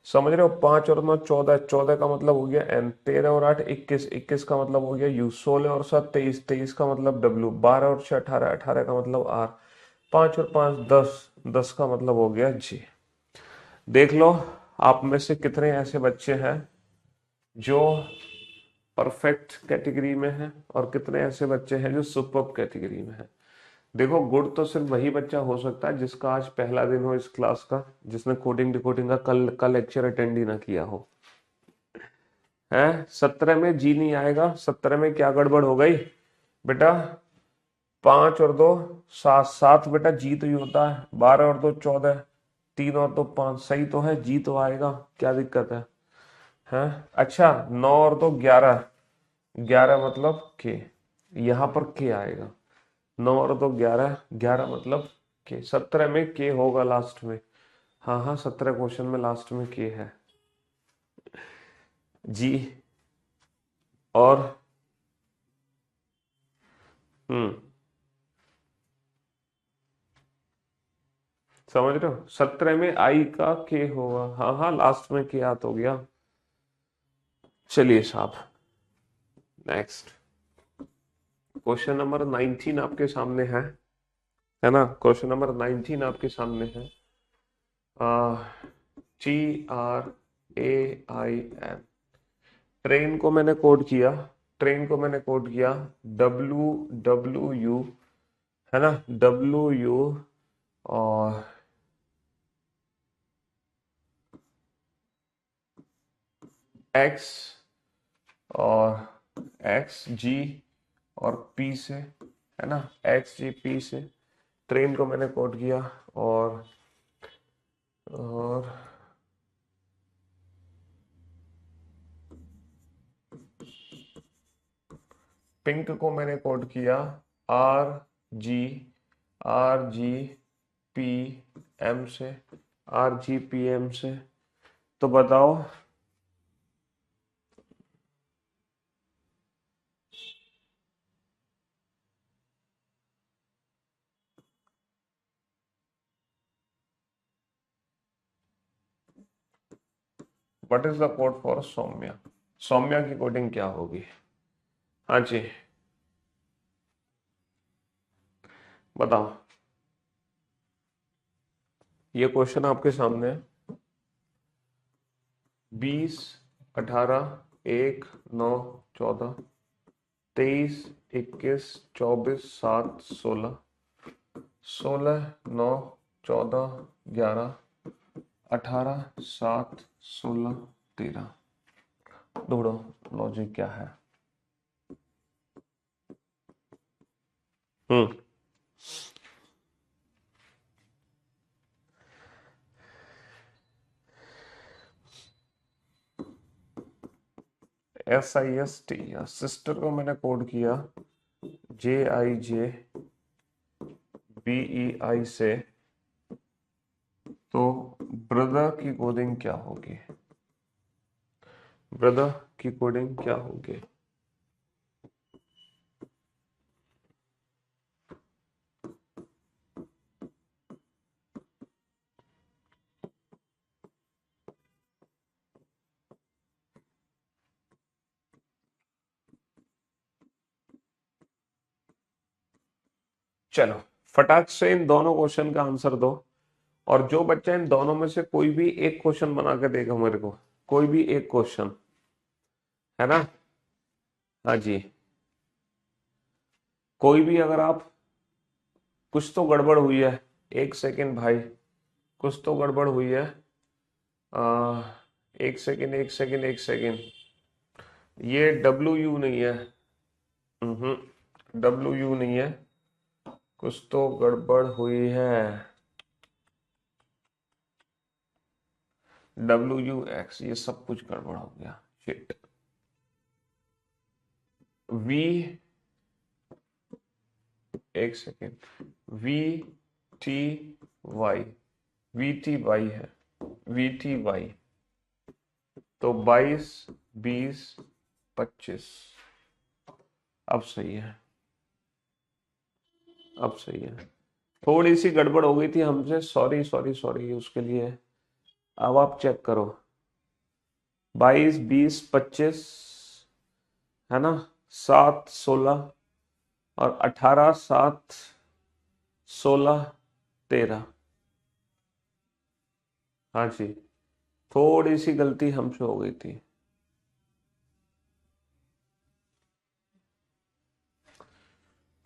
समझ रहे हो। 5 और 9 14, 14 का मतलब हो गया एन, 13 और 8 21, 21 का मतलब हो गया यू, 16 और 7 23, 23 का मतलब डब्ल्यू, 12 और 6 18, 18 का मतलब आर, 5 और 5 10, 10 का मतलब हो गया जी। देख लो आप में से कितने ऐसे बच्चे हैं जो परफेक्ट कैटेगरी में हैं, और कितने ऐसे बच्चे हैं जो सुपर्ब कैटेगरी में हैं। देखो गुड तो सिर्फ वही बच्चा हो सकता है जिसका आज पहला दिन हो इस क्लास का, जिसने कोडिंग डिकोडिंग का कल का लेक्चर अटेंड ही ना किया हो। है 17 में जी नहीं आएगा, 17 में क्या गड़बड़ हो गई बेटा? 5 और 2 7, 7 बेटा जी तो ही होता है, 12 और 2 14, 3 और 2 5, सही तो है, जी तो आएगा, क्या दिक्कत है? हैं अच्छा 9 और 2 11, 11 मतलब के, यहाँ पर के आएगा। 9 और 2 11, 11 मतलब के, 17 में के होगा लास्ट में। हाँ हाँ 17 क्वेश्चन में लास्ट में के है जी। और हम्म, समझ रहे हो? 17 में आई का के होगा, हाँ हाँ लास्ट में के याद हो गया। चलिए साहब नेक्स्ट, क्वेश्चन नंबर 19 आपके सामने है ना। क्वेश्चन नंबर 19 आपके सामने है। GRAIN, ट्रेन को मैंने कोड किया, ट्रेन को मैंने कोड किया डब्ल्यू डब्ल्यू यू, है ना, डब्ल्यू यू और एक्स और एक्स जी और पी से, है ना, एक्स जी पी से ट्रेन को मैंने कोड किया। और पिंक को मैंने कोड किया R G R G P M से, आर जी पी एम से। तो बताओ what is the code for Saumya, Saumya की कोडिंग क्या होगी? हाँ जी, बताओ। ये क्वेश्चन आपके सामने है। 20, 18, 1, 9, 14, 23, 21, 24, 7, 16, 16, 9, 14, 11, 18, 7, 16, 13। ढूंढो लॉजिक क्या है। हम्म SIST, सिस्टर को मैंने कोड किया JIJBEI से। तो ब्रदर की कोडिंग क्या होगी? ब्रदर की कोडिंग क्या होगी? चलो फटाक से इन दोनों क्वेश्चन का आंसर दो, और जो बच्चा इन दोनों में से कोई भी एक क्वेश्चन बना के देगा मेरे को, कोई भी एक क्वेश्चन, है ना। हाँ जी, कोई भी, अगर आप, कुछ तो गड़बड़ हुई है, एक सेकंड भाई, कुछ तो गड़बड़ हुई है। आ, एक सेकंड, एक सेकंड, एक सेकंड, ये डब्ल्यू नहीं है। डब्ल्यू नहीं है, कुछ तो गड़बड़ हुई है। WX, ये सब कुछ गड़बड़ हो गया, शिट। वी, एक सेकेंड, VTY, VTY है, VTY। तो 22, 20, 25। अब सही है, अब सही है। थोड़ी सी गड़बड़ हो गई थी हमसे, सॉरी सॉरी सॉरी उसके लिए। अब आप चेक करो, 22, 20, 25, है ना, 7, 16 और 18, 7, 16, 13। हाँ जी, थोड़ी सी गलती हमसे हो गई थी।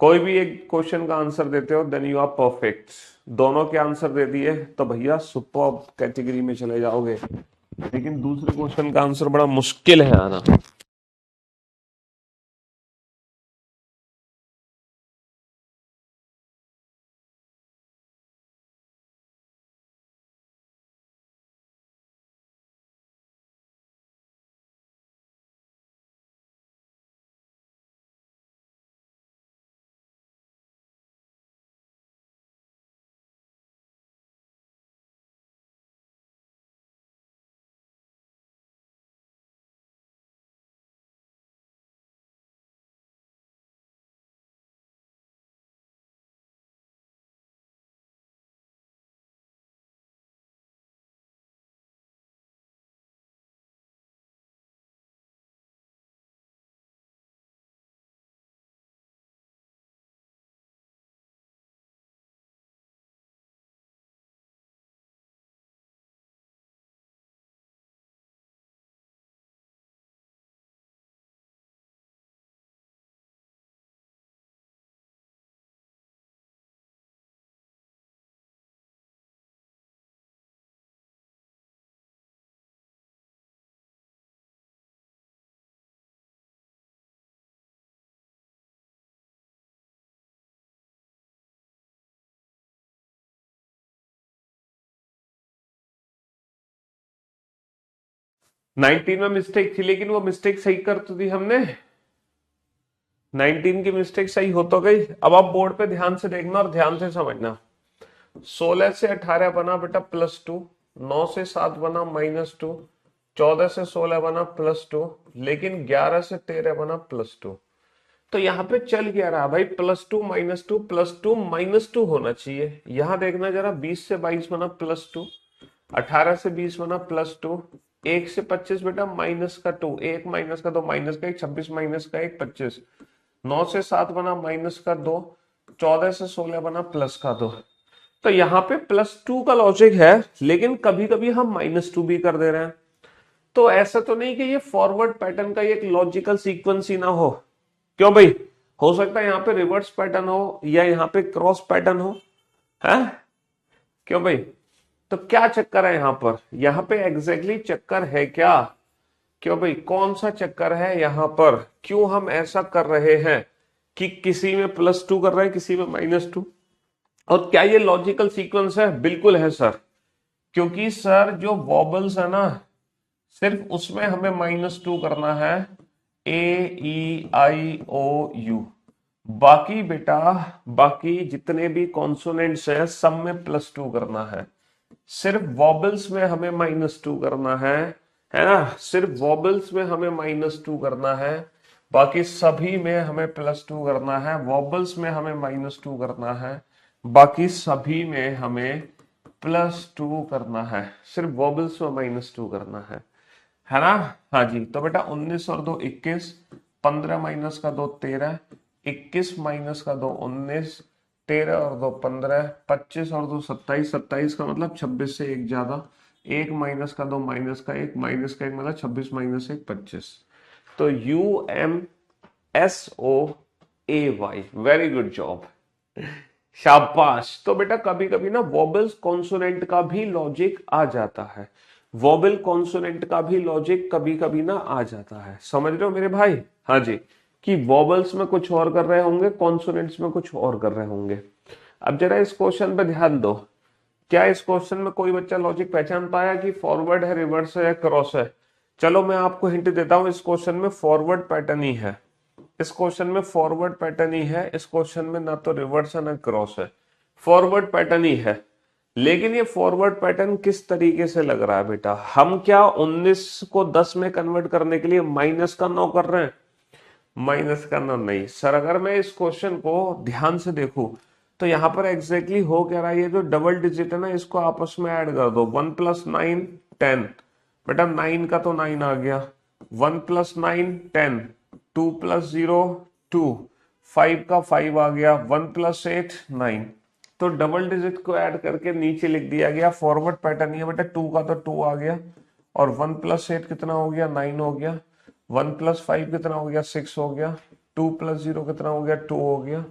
कोई भी एक क्वेश्चन का आंसर देते हो देन यू आर परफेक्ट। दोनों के आंसर दे दिए तो भैया सुपर कैटेगरी में चले जाओगे। लेकिन दूसरे क्वेश्चन का आंसर बड़ा मुश्किल है आना। 19 में मिस्टेक थी, लेकिन वो मिस्टेक सही कर तो दी हमने। 19 की मिस्टेक सही हो तो गई। अब आप बोर्ड पे ध्यान से देखना और ध्यान से समझना। 16 से 18 बना बेटा +2, 9 से 7 बना -2, 14 से 16 बना +2, लेकिन 11 से 13 बना +2। तो यहाँ पे चल क्या रहा भाई, +2 -2 +2 -2 होना चाहिए। यहां देखना जरा, 20 से 22 बना +2, 18 से 20 बना +2, 1 से 25 बेटा -2, एक माइनस का 2 माइनस का 1, 26 माइनस का 1 25, 9 से 7 बना -2, 14 से 16 बना +2। तो यहाँ पे +2 का लॉजिक है, लेकिन कभी कभी हम -2 भी कर दे रहे हैं। तो ऐसा तो नहीं कि ये फॉरवर्ड पैटर्न का एक लॉजिकल सीक्वेंस ही ना हो। क्यों भाई, हो सकता है यहाँ पे रिवर्स पैटर्न हो या यहाँ पे क्रॉस पैटर्न हो, है? क्यों भाई? तो क्या चक्कर है यहाँ पर? यहाँ पे एग्जैक्टली चक्कर है क्या? क्यों भाई, कौन सा चक्कर है यहाँ पर? क्यों हम ऐसा कर रहे हैं कि किसी में +2 कर रहे हैं, किसी में -2? और क्या ये लॉजिकल सीक्वेंस है? बिल्कुल है सर। क्योंकि सर जो वॉबल्स है ना, सिर्फ उसमें हमें -2 करना है, A E I O U। बाकी बेटा, बाकी जितने भी कॉन्सोनेंट्स हैं सब में +2 करना है। सिर्फ वॉबल्स में हमें -2 करना है ना? सिर्फ वॉबल्स में हमें -2 करना है। बाकी सभी में हमें +2 करना है। वॉबल्स में हमें -2 करना है, बाकी सभी में हमें +2 करना है। सिर्फ वॉबल्स में -2 करना है ना? हाँ जी। तो बेटा 19 और 2 21, 15 माइनस का 2 13, 21 माइनस का 2 19, 13 और 2 15, 25 और 2 27, 27 का मतलब 26 से 1 ज्यादा, 1 माइनस का 2 माइनस का 1, माइनस का 1 मतलब 26 माइनस 1 25। तो UMSOAY, वेरी गुड जॉब, शाबाश। तो बेटा कभी कभी ना वॉबल्स कॉन्सोनेंट का भी लॉजिक आ जाता है। वॉबल कॉन्सोनेंट का भी लॉजिक कभी कभी ना आ जाता है, समझ रहे हो मेरे भाई? हाँ जी। कि वॉबल्स में कुछ और कर रहे होंगे, कॉन्सोनेंट्स में कुछ और कर रहे होंगे। अब जरा इस क्वेश्चन पे ध्यान दो। क्या इस क्वेश्चन में कोई बच्चा लॉजिक पहचान पाया कि फॉरवर्ड है, रिवर्स है या क्रॉस है? चलो मैं आपको हिंट देता हूं, इस क्वेश्चन में फॉरवर्ड पैटर्न ही है। इस क्वेश्चन में फॉरवर्ड पैटर्न ही है। इस क्वेश्चन में ना तो रिवर्स है ना क्रॉस है, फॉरवर्ड पैटर्न ही है। लेकिन ये फॉरवर्ड पैटर्न किस तरीके से लग रहा है बेटा? हम क्या 19 को 10 में कन्वर्ट करने के लिए -9 कर रहे हैं? -9 नहीं सर। अगर मैं इस क्वेश्चन को ध्यान से देखूं तो यहाँ पर एग्जैक्टली हो क्या रहा है, ये जो डबल डिजिट है ना, इसको आपस में ऐड कर दो। 1 + 9 10, बेटा 9 का तो 9 आ गया, 1 + 9 10, 2 + 0 2, 5 का 5 आ गया, 1 + 8 9। तो डबल डिजिट को ऐड करके नीचे लिख दिया गया। फॉरवर्ड पैटर्न ही है बेटा, 2 का तो 2 आ गया, और 1 + 8 कितना हो गया? 9 हो गया। 1 + 5 कितना हो गया? 6 हो गया। 2 + 0 कितना हो गया? 2 हो गया।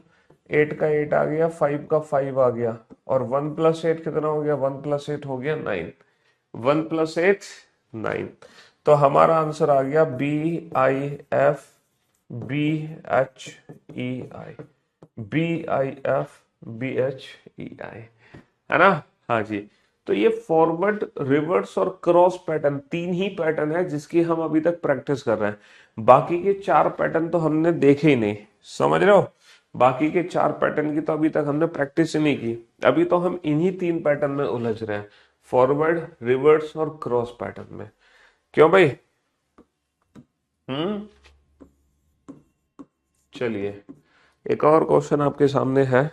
8 का 8 आ गया, 5 का 5 आ गया, और 1 + 8 कितना हो गया? 1 + 8 हो गया 9। 1 + 8 9। तो हमारा आंसर आ गया BIF BHEI, BIF BHEI, है ना? हाँ जी। तो ये फॉरवर्ड, रिवर्स और क्रॉस पैटर्न, तीन ही पैटर्न है जिसकी हम अभी तक प्रैक्टिस कर रहे हैं। बाकी के 4 पैटर्न तो हमने देखे ही नहीं, समझ रहे हो? बाकी के 4 पैटर्न की तो अभी तक हमने प्रैक्टिस ही नहीं की। अभी तो हम इन्हीं 3 पैटर्न में उलझ रहे हैं, फॉरवर्ड, रिवर्स और क्रॉस पैटर्न में। क्यों भाई? हम्म। चलिए, एक और क्वेश्चन आपके सामने है।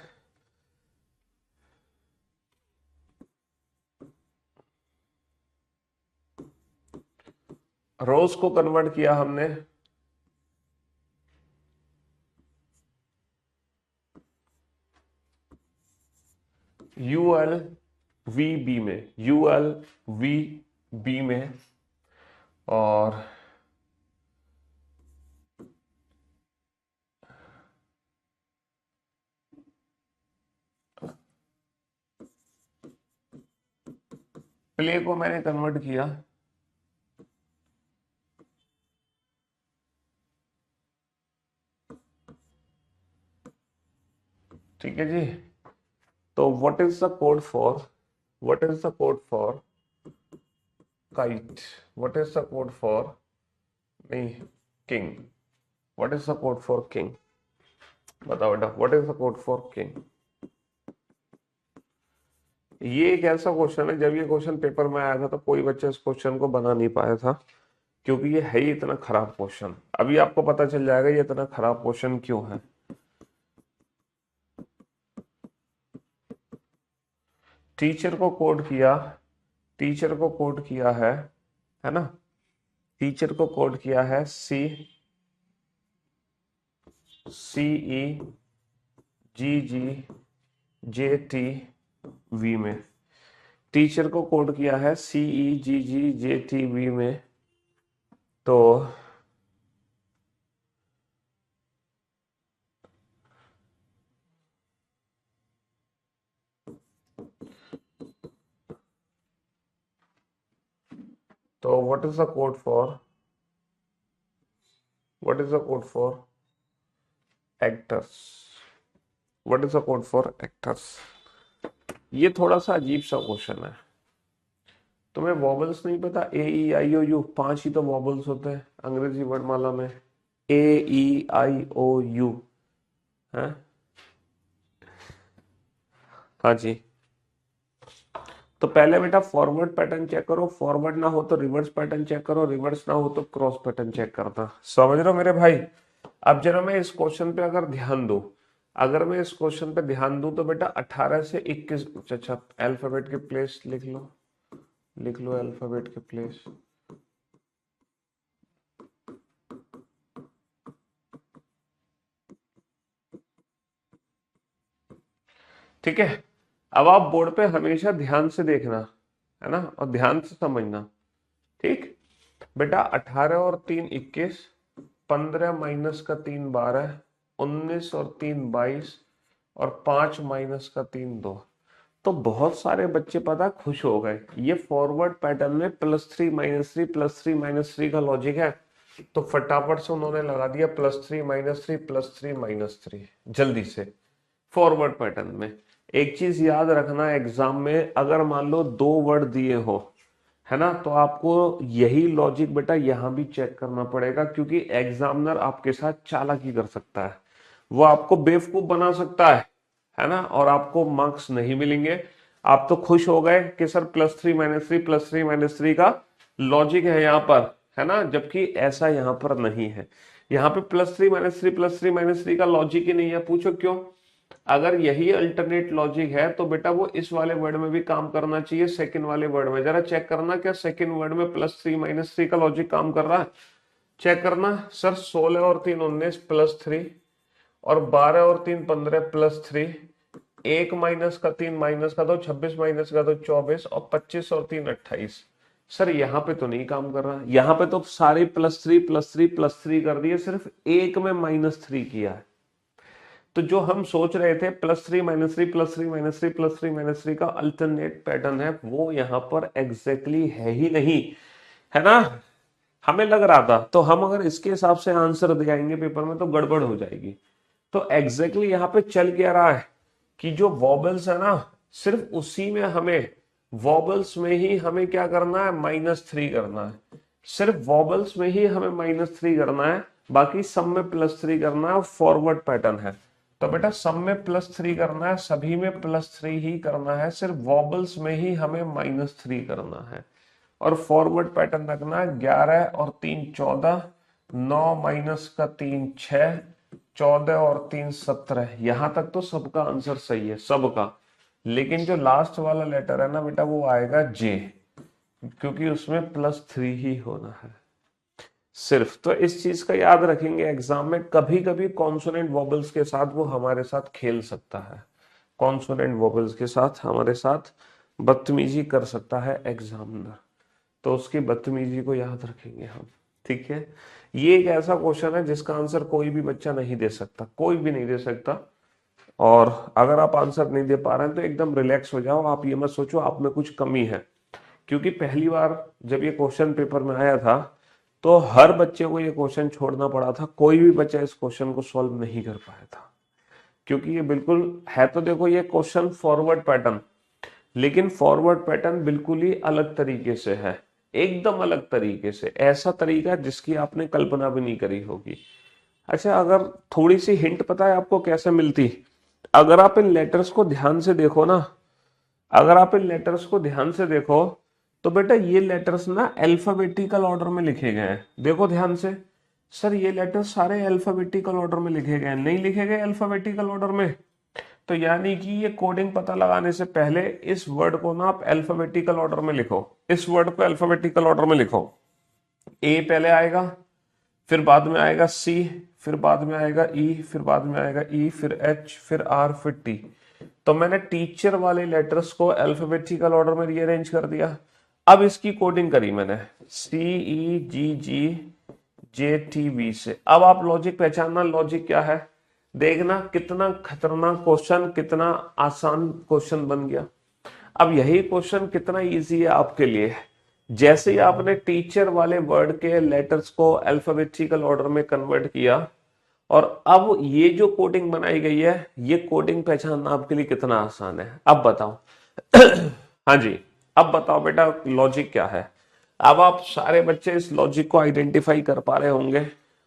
रोज को कन्वर्ट किया हमने ULVB में, ULVB में, और प्ले को मैंने कन्वर्ट किया। ठीक है जी। तो what is the code for kite, what is the code for, नहीं, king, what is the code for king, बताओ बेटा, what is the code for king. ये एक ऐसा क्वेश्चन है, जब ये क्वेश्चन पेपर में आया था तो कोई बच्चा इस क्वेश्चन को बना नहीं पाया था, क्योंकि ये है ही इतना खराब क्वेश्चन। अभी आपको पता चल जाएगा ये इतना खराब क्वेश्चन क्यों है। टीचर को कोड किया, टीचर को कोड किया है ना, टीचर को कोड किया है CEGGJTV में, टीचर को कोड किया है CEGGJTV में, तो what is the code for, what is the code for actors, what is the code for actors. ये थोड़ा सा अजीब सा क्वेश्चन है। तुम्हें वॉबल्स नहीं पता, A E I O U, 5 ही तो वॉबल्स होते हैं अंग्रेजी वर्णमाला में, AEIOU है। हाँ जी, तो पहले बेटा फॉरवर्ड पैटर्न चेक करो, फॉरवर्ड ना हो तो रिवर्स पैटर्न चेक करो, रिवर्स ना हो तो क्रॉस पैटर्न चेक करना। समझ रहे हो मेरे भाई। अब जरा मैं इस क्वेश्चन पे अगर ध्यान दूं, अगर मैं इस क्वेश्चन पे ध्यान दूं तो बेटा 18 से 21, अच्छा अल्फाबेट के प्लेस लिख लो, लिख लो अल्फाबेट के प्लेस। ठीक है, अब आप बोर्ड पे हमेशा ध्यान से देखना है ना, और ध्यान से समझना। ठीक बेटा, 18 और 3 21, 15 माइनस का 3 12, 19 और 3 22, और 5 माइनस का 3 2। तो बहुत सारे बच्चे पता खुश हो गए, ये फॉरवर्ड पैटर्न में +3 -3 +3 -3 का लॉजिक है, तो फटाफट से उन्होंने लगा दिया +3 -3 +3 -3 जल्दी से फॉरवर्ड पैटर्न में। एक चीज याद रखना, एग्जाम में अगर मान लो 2 वर्ड दिए हो, है ना, तो आपको यही लॉजिक बेटा यहां भी चेक करना पड़ेगा, क्योंकि एग्जामिनर आपके साथ चालाकी कर सकता है, वो आपको बेवकूफ बना सकता है ना, और आपको मार्क्स नहीं मिलेंगे। आप तो खुश हो गए कि सर +3 -3 +3 -3 का लॉजिक है यहाँ पर, है ना, जबकि ऐसा यहाँ पर नहीं है। यहाँ पे +3 -3 +3 -3 का लॉजिक ही नहीं है। पूछो क्यों? अगर यही अल्टरनेट लॉजिक है तो बेटा वो इस वाले वर्ड में भी काम करना चाहिए, सेकंड वाले वर्ड में। जरा चेक करना क्या सेकंड वर्ड में +3 -3 का लॉजिक काम कर रहा है, चेक करना। सर 16 और 3 19 +3, और 12 और 3 15 +3, 1 माइनस का 3 माइनस का 2 26 माइनस का 2 24, और 25 और 3 28। सर यहाँ पे तो नहीं काम कर रहा, यहाँ पे तो सारे +3 +3 +3 कर दिए, सिर्फ एक में -3 किया है। तो जो हम सोच रहे थे +3 -3 +3 -3 +3 -3 का अल्टरनेट पैटर्न है, वो यहाँ पर एग्जैक्टली है ही नहीं, है ना, हमें लग रहा था। तो हम अगर इसके हिसाब से आंसर दे आएंगे पेपर में तो गड़बड़ हो जाएगी। तो एग्जैक्टली यहाँ पे चल क्या रहा है कि जो वॉबल्स है ना, सिर्फ उसी में हमें, वॉबल्स में ही हमें क्या करना है, -3 करना है। सिर्फ वॉबल्स में ही हमें -3 करना है, बाकी सब में +3 करना है, फॉरवर्ड पैटर्न है। तो बेटा सब में +3 करना है, सभी में +3 ही करना है, सिर्फ वॉबल्स में ही हमें -3 करना है। और फॉरवर्ड पैटर्न रखना है, 11 और 3 14, 9 माइनस का 3 6, 14 और 3 17। यहां तक तो सबका आंसर सही है, सबका। लेकिन जो लास्ट वाला लेटर है ना बेटा, वो आएगा जे, क्योंकि उसमें +3 ही होना है सिर्फ। तो इस चीज का याद रखेंगे, एग्जाम में कभी कभी कॉन्सोनेंट वॉबल्स के साथ वो हमारे साथ खेल सकता है, कॉन्सोनेंट वॉबल्स के साथ हमारे साथ बदतमीजी कर सकता है एग्जामिनर, तो उसकी बदतमीजी को याद रखेंगे हम। ठीक है, ये एक ऐसा क्वेश्चन है जिसका आंसर कोई भी बच्चा नहीं दे सकता, कोई भी नहीं दे सकता। और अगर आप आंसर नहीं दे पा रहे हैं तो एकदम रिलैक्स हो जाओ, आप ये मत सोचो आप में कुछ कमी है, क्योंकि पहली बार जब ये क्वेश्चन पेपर में आया था तो हर बच्चे को ये क्वेश्चन छोड़ना पड़ा था, कोई भी बच्चा इस क्वेश्चन को सॉल्व नहीं कर पाया था, क्योंकि ये बिल्कुल है, तो देखो ये क्वेश्चन फॉरवर्ड पैटर्न, लेकिन फॉरवर्ड पैटर्न बिल्कुल ही अलग तरीके से है। एकदम अलग तरीके से, ऐसा तरीका जिसकी आपने कल्पना भी नहीं करी होगी। अच्छा, अगर थोड़ी सी हिंट पता है आपको कैसे मिलती? अगर आप इन लेटर्स को ध्यान से देखो ना, अगर आप इन लेटर्स को ध्यान से देखो, तो बेटा ये लेटर्स ना अल्फाबेटिकल ऑर्डर में लिखे गए हैं। देखो ध्यान से, सर ये लेटर्स सारे अल्फाबेटिकल ऑर्डर में लिखे गए हैं, नहीं लिखे गए अल्फाबेटिकल ऑर्डर में। तो यानी कि ये कोडिंग पता लगाने से पहले इस वर्ड को ना आप अल्फाबेटिकल ऑर्डर में लिखो, इस वर्ड को अल्फाबेटिकल ऑर्डर में लिखो। ए पहले आएगा, फिर बाद में आएगा सी, फिर बाद में आएगा ई, फिर बाद में आएगा ई, फिर एच, फिर आर, फिर टी। तो मैंने टीचर वाले लेटर्स को अल्फाबेटिकल ऑर्डर में रीअरेंज कर दिया। अब इसकी कोडिंग करी मैंने सी ई जी जी जे टी वी से। अब आप लॉजिक पहचानना, लॉजिक क्या है, देखना कितना खतरनाक क्वेश्चन, कितना आसान क्वेश्चन बन गया। अब यही क्वेश्चन कितना इजी है आपके लिए। जैसे ही आपने टीचर वाले वर्ड के लेटर्स को अल्फाबेटिकल ऑर्डर में कन्वर्ट किया, और अब ये जो कोडिंग बनाई गई है, ये कोडिंग पहचानना आपके लिए कितना आसान है। अब बताओ हाँ जी, अब बताओ बेटा लॉजिक क्या है। अब आप सारे बच्चे इस लॉजिक को आइडेंटिफाई कर पा रहे होंगे,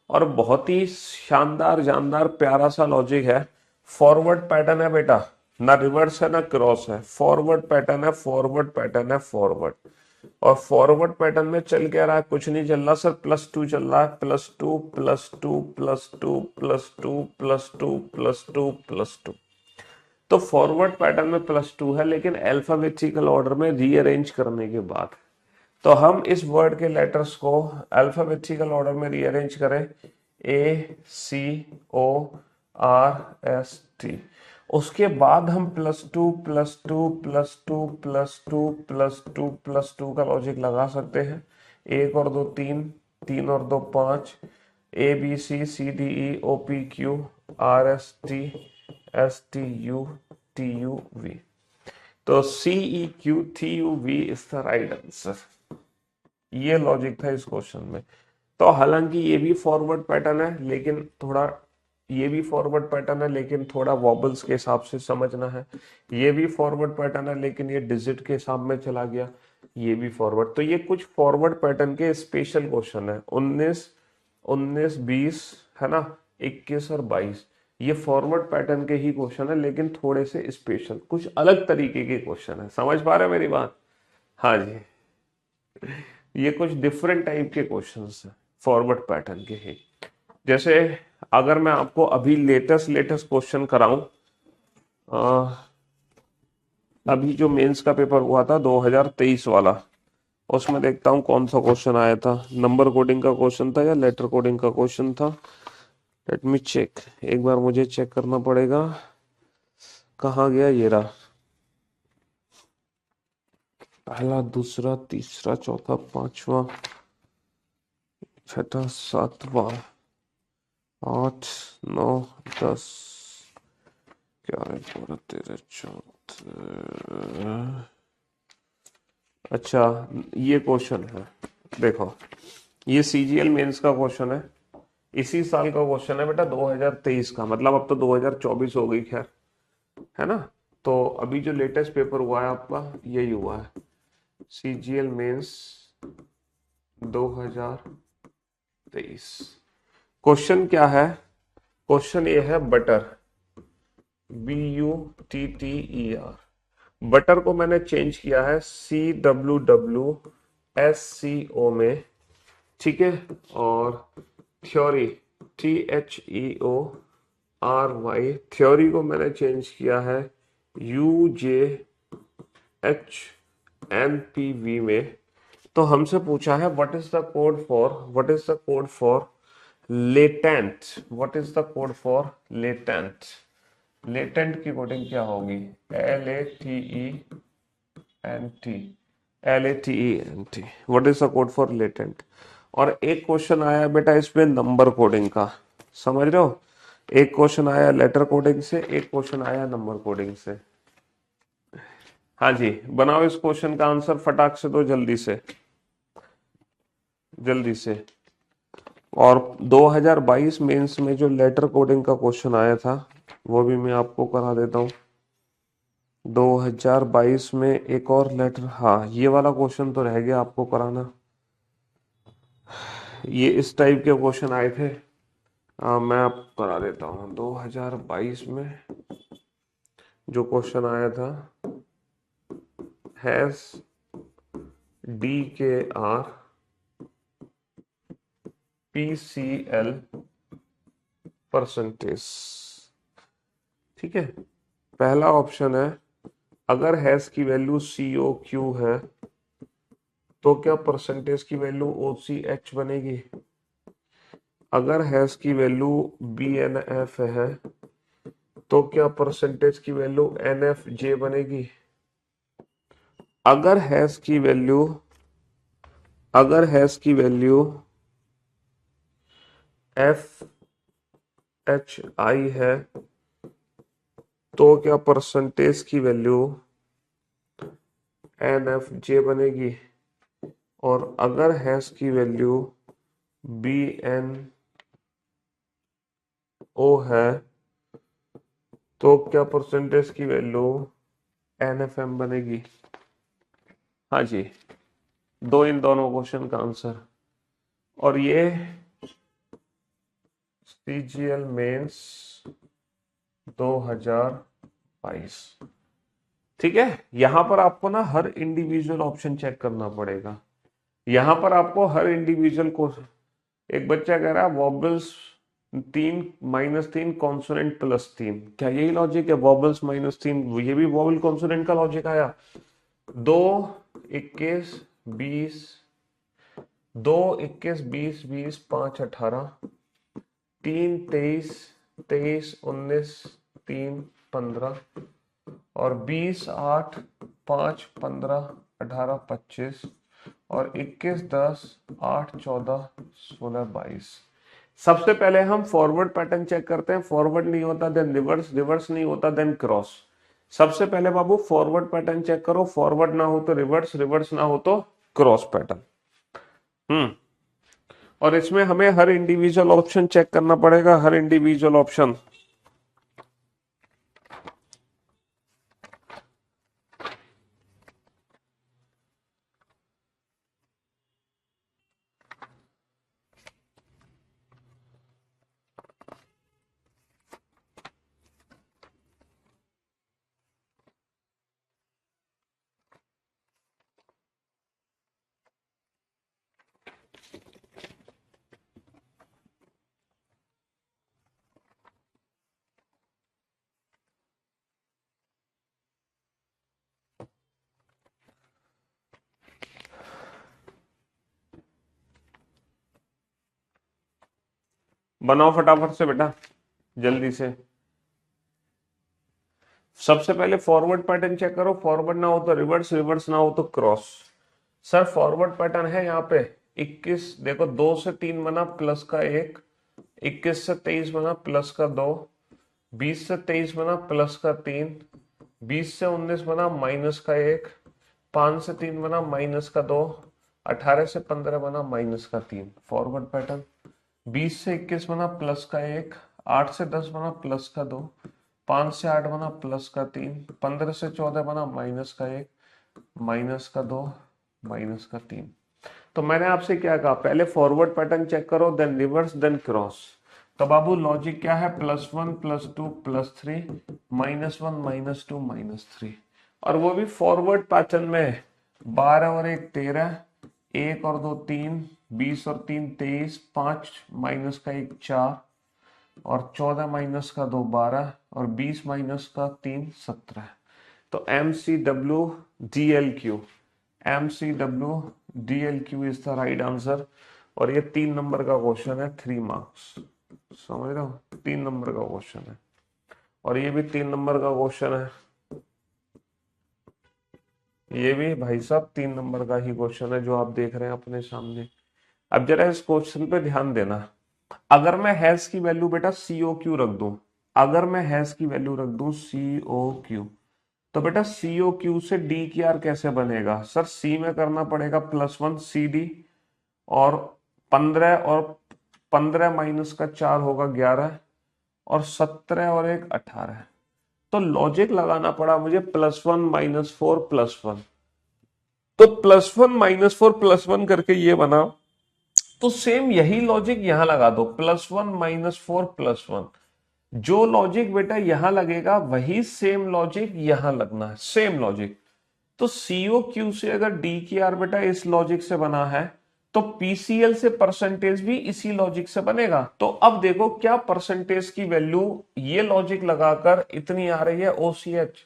और बहुत ही शानदार जानदार प्यारा सा लॉजिक है। फॉरवर्ड पैटर्न है बेटा, ना रिवर्स है ना क्रॉस है, फॉरवर्ड पैटर्न है, फॉरवर्ड पैटर्न है, फॉरवर्ड। और फॉरवर्ड पैटर्न में चल क्या रहा है, कुछ नहीं चल रहा सर, +2 चल रहा है, +2 +2 +2 +2 +2 +2 +2। तो फॉरवर्ड पैटर्न में +2 है, लेकिन अल्फाबेटिकल ऑर्डर में रीअरेंज करने के बाद। तो हम इस वर्ड के लेटर्स को अल्फाबेटिकल ऑर्डर में रीअरेंज करें, ACORST। उसके बाद हम +2 +2 +2 +2 +2 +2 का लॉजिक लगा सकते हैं। 1 और 2 3, 3 और 2 5, ABCDEOPQRSTSTUTUV। तो CEQTUV is the right answer. ये लॉजिक था इस क्वेश्चन में। तो हालांकि ये भी फॉरवर्ड पैटर्न है, लेकिन थोड़ा, ये भी फॉरवर्ड पैटर्न है लेकिन थोड़ा वॉबल्स के हिसाब से समझना है। ये भी फॉरवर्ड पैटर्न है लेकिन ये डिजिट के हिसाब में चला गया। ये भी फॉरवर्ड, तो ये कुछ फॉरवर्ड पैटर्न के स्पेशल क्वेश्चन है। 19 20 है ना, 21 और 22, ये फॉरवर्ड पैटर्न के ही क्वेश्चन है, लेकिन थोड़े से स्पेशल, कुछ अलग तरीके के क्वेश्चन है। समझ पा रहे हो मेरी बात? हाँ जी, ये कुछ डिफरेंट टाइप के क्वेश्चंस हैं, फॉरवर्ड पैटर्न के ही। जैसे अगर मैं आपको अभी लेटेस्ट क्वेश्चन कराऊं, अभी जो मेंस का पेपर हुआ था 2023 वाला, उसमें देखता हूं कौन सा क्वेश्चन आया था। नंबर कोडिंग का क्वेश्चन था या लेटर कोडिंग का क्वेश्चन था? लेट मी चेक, एक बार मुझे चेक करना पड़ेगा। कहाँ गया, ये रहा। पहला, दूसरा, तीसरा, चौथा, पांचवा, छठा, सातवां, 8 9 10 11 12 13 14। अच्छा, ये क्वेश्चन है, देखो ये सीजीएल मेंस का क्वेश्चन है, इसी साल का क्वेश्चन है बेटा, 2023 का। मतलब अब तो 2024 हो गई, खैर, है ना। तो अभी जो लेटेस्ट पेपर हुआ है आपका, यही हुआ है, सीजीएल मेंस 2023। क्वेश्चन क्या है? क्वेश्चन ये है बटर, BUTTER। बटर को मैंने चेंज किया है CWWSCO में, ठीक है। और थ्योरी, THEORY, थ्योरी को मैंने चेंज किया है UJHNPV में। तो हमसे पूछा है what is the code for latent, what is the code for latent. Latent की कोडिंग क्या होगी? LATENT, what is the code for latent. और एक क्वेश्चन आया बेटा इसमें नंबर कोडिंग का, समझ रहे हो? एक क्वेश्चन आया लेटर कोडिंग से, एक क्वेश्चन आया नंबर कोडिंग से। हाँ जी, बनाओ इस क्वेश्चन का आंसर फटाक से, दो जल्दी से, जल्दी से। और 2022 मेंस में जो लेटर कोडिंग का क्वेश्चन आया था, वो भी मैं आपको करा देता हूँ। 2022 में एक और लेटर, हाँ ये वाला क्वेश्चन तो रह गया आपको कराना। ये इस टाइप के क्वेश्चन आए थे। मैं आपको करा देता हूँ। 2022 में जो क्वेश्चन आया था, हैज डी के आर PCL परसेंटेज। ठीक है, पहला ऑप्शन है, अगर हैज की वैल्यू COQ है तो क्या परसेंटेज की वैल्यू OCH बनेगी? अगर हैज की वैल्यू BNF है तो क्या परसेंटेज की वैल्यू NFJ बनेगी? अगर हैज की वैल्यू FHI है तो क्या परसेंटेज की वैल्यू NFJ बनेगी? और अगर हैश की वैल्यू BNO है तो क्या परसेंटेज की वैल्यू NFM बनेगी? हाँ जी, इन दोनों क्वेश्चन का आंसर। और ये CGL मेंस 2022। ठीक है, यहां पर आपको ना हर इंडिविजुअल ऑप्शन चेक करना पड़ेगा। यहां पर आपको हर इंडिविजुअल को, एक बच्चा कह रहा है वॉबल्स 3 -3 कॉन्सोनेंट +3, क्या यही लॉजिक है? वॉबल्स -3, ये भी वॉबल कॉन्सोनेंट का लॉजिक आया। 2 21 20, 2 21 20 20 5 18, 3 23 23 19 3 15, और 20 8 5 15 18 25, और 21 10 8 14 16 22। सबसे पहले हम फॉरवर्ड पैटर्न चेक करते हैं। फॉरवर्ड नहीं होता देन रिवर्स, रिवर्स नहीं होता देन क्रॉस। सबसे पहले बाबू फॉरवर्ड पैटर्न चेक करो। फॉरवर्ड ना हो तो रिवर्स, रिवर्स ना हो तो क्रॉस पैटर्न। और इसमें हमें हर इंडिविजुअल ऑप्शन चेक करना पड़ेगा, हर इंडिविजुअल ऑप्शन। बनाओ फटाफट से बेटा, जल्दी से। सबसे पहले फॉरवर्ड पैटर्न चेक करो। फॉरवर्ड ना हो तो रिवर्स, रिवर्स ना हो तो क्रॉस। सर फॉरवर्ड पैटर्न है यहाँ पे 21, देखो 2 से 3 बना प्लस का 1, 21 से 23 बना प्लस का 2, 20 से 23 बना प्लस का 3, 20 से 19 बना माइनस का 1, 5 से 3 बना माइनस का 2, 18 से 15 बना माइनस का 3। फॉरवर्ड पैटर्न 20 से 21 बना प्लस का 1, 8 से 10 बना प्लस का 2, 5 से 8 बना प्लस का 3, 15 से 14 बना माइनस का 1, माइनस का 2, माइनस का 3। तो मैंने आपसे क्या कहा, पहले फॉरवर्ड पैटर्न चेक करो देन रिवर्स देन क्रॉस। तो बाबू लॉजिक क्या है? +1 +2 +3 -1 -2 -3, और वो भी फॉरवर्ड पैटर्न में 12 और 1 13, 1 और 2 3, 20 और 3 23, 5 माइनस का 1 4, और 14 माइनस का 2 12, और 20 माइनस का 3 17। तो MCW DLQ is the right answer. और ये 3 नंबर का क्वेश्चन है, 3 मार्क्स। समझ रहे हो, 3 नंबर का क्वेश्चन है। और ये भी 3 नंबर का क्वेश्चन है, ये भी भाई साहब 3 नंबर का ही क्वेश्चन है जो आप देख रहे हैं अपने सामने। अब जरा इस क्वेश्चन पे ध्यान देना। अगर मैं हैश की वैल्यू बेटा COQ रख दूं, अगर मैं हैश की वैल्यू रख दूं COQ, तो बेटा COQ से DKR कैसे बनेगा? सर C में करना पड़ेगा +1 CD, और 15, और 15 माइनस का 4 होगा 11, और 17 और 1 18। तो लॉजिक लगाना पड़ा मुझे +1 -4 +1। तो +1 -4 +1 करके ये बना। तो सेम यही लॉजिक यहां लगा दो, +1 -4 +1। जो लॉजिक बेटा यहां लगेगा वही सेम लॉजिक यहां लगना है, सेम लॉजिक। तो सीओ क्यू से अगर डी की आर बेटा इस लॉजिक से बना है, तो पीसीएल से परसेंटेज भी इसी लॉजिक से बनेगा। तो अब देखो क्या परसेंटेज की वैल्यू ये लॉजिक लगाकर इतनी आ रही है ओसीएच।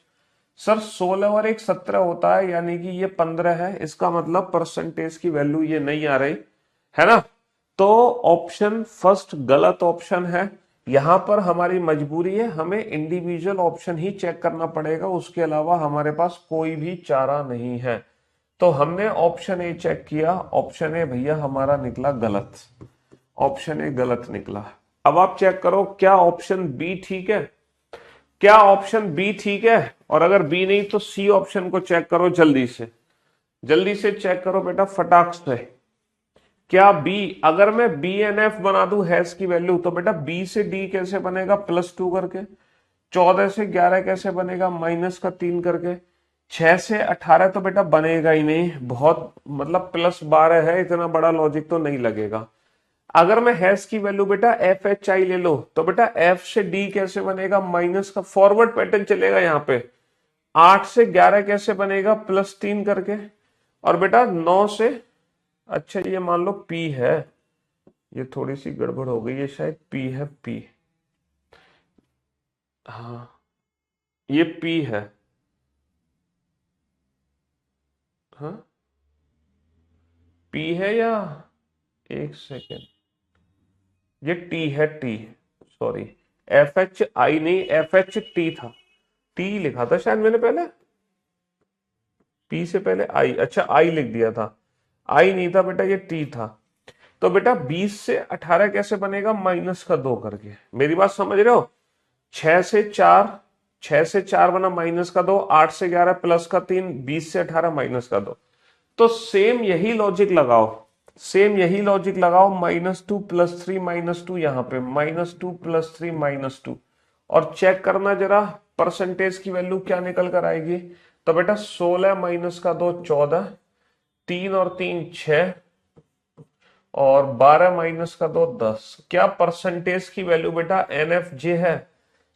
सर 16 और 1 17 होता है, यानी कि ये 15 है, इसका मतलब परसेंटेज की वैल्यू ये नहीं आ रही है ना। तो ऑप्शन फर्स्ट गलत ऑप्शन है। यहां पर हमारी मजबूरी है, हमें इंडिविजुअल ऑप्शन ही चेक करना पड़ेगा, उसके अलावा हमारे पास कोई भी चारा नहीं है। तो हमने ऑप्शन ए चेक किया, ऑप्शन ए भैया हमारा निकला गलत, ऑप्शन ए गलत निकला। अब आप चेक करो क्या ऑप्शन बी ठीक है, क्या ऑप्शन बी ठीक है। और अगर बी नहीं तो सी ऑप्शन को चेक करो जल्दी से, जल्दी से चेक करो बेटा फटाक से। क्या बी, अगर मैं बी एन एफ बना दूं हैश की वैल्यू, तो बेटा बी से डी कैसे बनेगा +2 करके, 14 से 11 कैसे बनेगा -3 करके, 6 से 18 तो बेटा बनेगा ही नहीं, बहुत मतलब +12 है, इतना बड़ा लॉजिक तो नहीं लगेगा। अगर मैं हैश की वैल्यू बेटा एफ एच आई ले लो, तो बेटा एफ से डी कैसे बनेगा, माइनस का फॉरवर्ड पैटर्न चलेगा यहाँ पे। 8 से 11 कैसे बनेगा +3 करके, और बेटा 9 से, अच्छा ये मान लो पी है, ये थोड़ी सी गड़बड़ हो गई है, शायद पी है, पी, हाँ ये पी है, हाँ पी है या, एक सेकेंड, ये टी है, T, sorry, F H I नहीं, एफ एच टी था, टी लिखा था शायद मैंने पहले, पी से पहले आई, अच्छा आई लिख दिया था, आई नहीं था बेटा, ये टी था। तो बेटा 20 से 18 कैसे बनेगा -2 करके, मेरी बात समझ रहे हो। 6 से 4, 6 से 4 बना -2, 8 से 11 +3, 20 से 18 -2। तो सेम यही लॉजिक लगाओ, सेम यही लॉजिक लगाओ, -2 +3 -2, यहां पे -2 +3 -2, और चेक करना जरा परसेंटेज की वैल्यू क्या निकल कर आएगी। तो बेटा 16 -2 14, 3 और 3 6, और 12 -2 10। क्या परसेंटेज की वैल्यू बेटा एनएफजे है।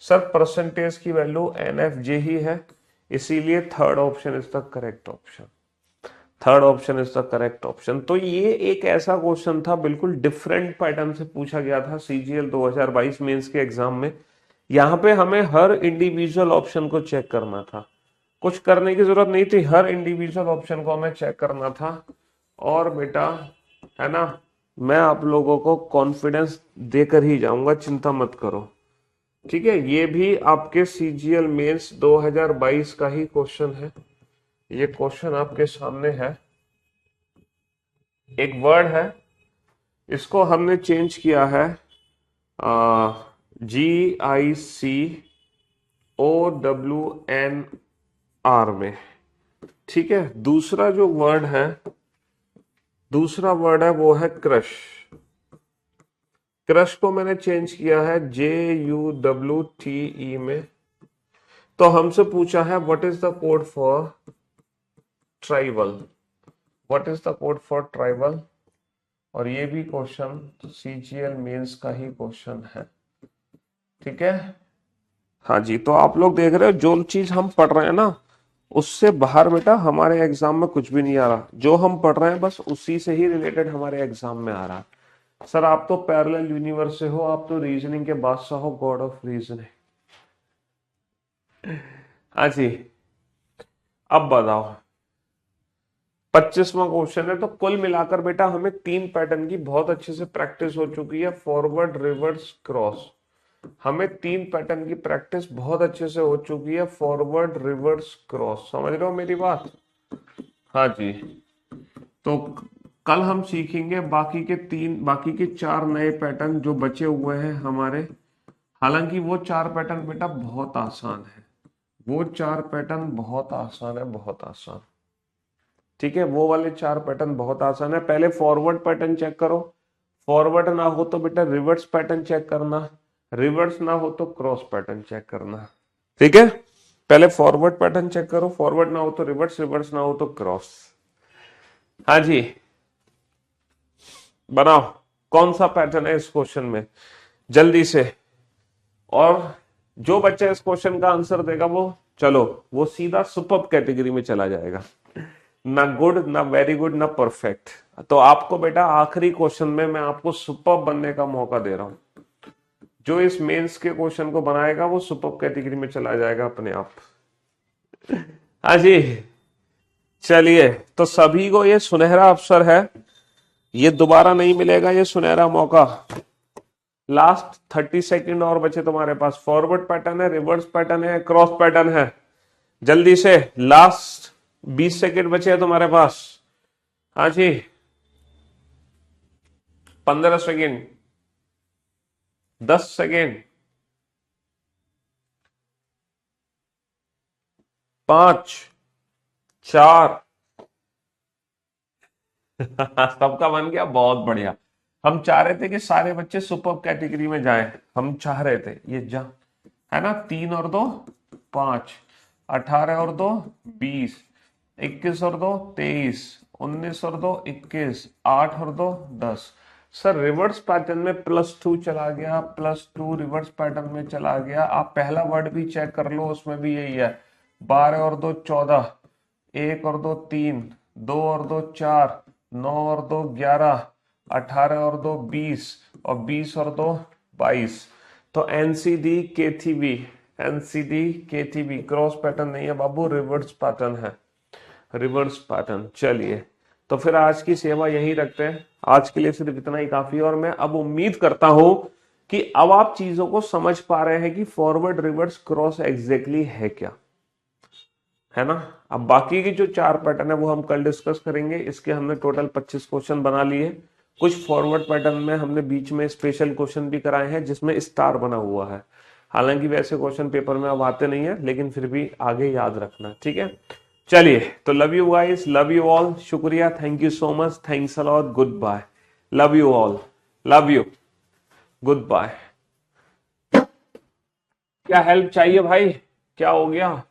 सर परसेंटेज की वैल्यू एनएफजे ही है, इसीलिए third option is the correct option, third option is the correct option. तो ये एक ऐसा क्वेश्चन था, बिल्कुल डिफरेंट पैटर्न से पूछा गया था सीजीएल 2022 मेंस के एग्जाम में। यहाँ पे हमें हर इंडिविजुअल ऑप्शन को चेक करना था, कुछ करने की जरूरत नहीं थी, हर इंडिविजुअल ऑप्शन को हमें चेक करना था। और बेटा है ना, मैं आप लोगों को कॉन्फिडेंस देकर ही जाऊंगा, चिंता मत करो, ठीक है। ये भी आपके सीजीएल मेंस 2022 का ही क्वेश्चन है, ये क्वेश्चन आपके सामने है। एक वर्ड है, इसको हमने चेंज किया है GICOWNR में, ठीक है। दूसरा जो वर्ड है, दूसरा वर्ड है वो है क्रश, क्रश को मैंने चेंज किया है JUWTE में। तो हमसे पूछा है what is the code for tribal, what is the code for tribal, और ये भी क्वेश्चन सीजीएल मेंस का ही क्वेश्चन है, ठीक है। हाँ जी, तो आप लोग देख रहे हो जो चीज हम पढ़ रहे हैं ना, उससे बाहर बेटा हमारे एग्जाम में कुछ भी नहीं आ रहा, जो हम पढ़ रहे हैं बस उसी से ही रिलेटेड हमारे एग्जाम में आ रहा है। सर आप तो पैरेलल यूनिवर्स से हो, आप तो रीजनिंग के बादशाह हो, गॉड ऑफ रीजनिंग। हाँ जी, अब बताओ 25वां क्वेश्चन है। तो कुल मिलाकर बेटा हमें 3 पैटर्न की बहुत अच्छे से प्रैक्टिस हो चुकी है, फॉरवर्ड रिवर्स क्रॉस, हमें 3 पैटर्न की प्रैक्टिस बहुत अच्छे से हो चुकी है, फॉरवर्ड रिवर्स क्रॉस, समझ रहे हो मेरी बात। हाँ जी, तो कल हम सीखेंगे बाकी के 4 नए पैटर्न जो बचे हुए हैं हमारे। हालांकि वो 4 पैटर्न बेटा बहुत आसान है, वो 4 पैटर्न बहुत आसान है, बहुत आसान, ठीक है। वो वाले 4 पैटर्न बहुत आसान है। पहले फॉरवर्ड पैटर्न चेक करो, फॉरवर्ड ना हो तो बेटा रिवर्स पैटर्न चेक करना, रिवर्स ना हो तो क्रॉस पैटर्न चेक करना, ठीक है। पहले फॉरवर्ड पैटर्न चेक करो, फॉरवर्ड ना हो तो रिवर्स, रिवर्स ना हो तो क्रॉस। हाँ जी, बनाओ, कौन सा पैटर्न है इस क्वेश्चन में, जल्दी से। और जो बच्चा इस क्वेश्चन का आंसर देगा वो, चलो, वो सीधा सुपर कैटेगरी में चला जाएगा। ना गुड, ना वेरी गुड, ना परफेक्ट। तो आपको बेटा आखिरी क्वेश्चन में मैं आपको सुपर बनने का मौका दे रहा हूं। जो इस मेंस के क्वेश्चन को बनाएगा वो सुपर कैटेगरी में चला जाएगा अपने आप। हाँ जी, चलिए, तो सभी को ये सुनहरा अवसर है, ये दोबारा नहीं मिलेगा ये सुनहरा मौका। लास्ट 30 सेकंड और बचे तुम्हारे पास। फॉरवर्ड पैटर्न है, रिवर्स पैटर्न है, क्रॉस पैटर्न है, जल्दी से, लास्ट 20 सेकंड बचे हैं तुम्हारे पास। हाँ जी, 15 सेकंड, 10 सेकंड, 5, 4। सबका बन गया, बहुत बढ़िया। हम चाह रहे थे कि सारे बच्चे सुपर कैटेगरी में जाएं, हम चाह रहे थे ये जा, है ना। 3 और 2 5, 18 और 2 20, 21 और 2 23, 19 और 2 21, 8 और 2 10। सर रिवर्स पैटर्न में +2 चला गया, +2 रिवर्स पैटर्न में चला गया। आप पहला वर्ड भी चेक कर लो, उसमें भी यही है। 12 और 2 14, 1 और 2 3, 2 और 2 4, 9 और 2 11, 18 और 2 20, और 20 और 2 22। तो एनसीडी केथीबी, एनसीडी केथीबी क्रॉस पैटर्न नहीं है बाबू, रिवर्स पैटर्न है, रिवर्स पैटर्न। चलिए, तो फिर आज की सेवा यहीं रखते हैं, आज के लिए सिर्फ इतना ही काफी। और मैं अब उम्मीद करता हूं कि अब आप चीजों को समझ पा रहे हैं कि फॉरवर्ड रिवर्स क्रॉस एग्जैक्टली है क्या, है ना। अब बाकी की जो 4 पैटर्न है वो हम कल डिस्कस करेंगे। इसके हमने टोटल 25 क्वेश्चन बना लिए। कुछ फॉरवर्ड पैटर्न में हमने बीच में स्पेशल क्वेश्चन भी कराए हैं जिसमें स्टार बना हुआ है। हालांकि वैसे क्वेश्चन पेपर में अब आते नहीं है, लेकिन फिर भी आगे याद रखना, ठीक है। चलिए, तो love you guys, love you all, शुक्रिया, thank you so much, thanks a lot, goodbye, love you all, love you, goodbye. क्या हेल्प चाहिए भाई, क्या हो गया?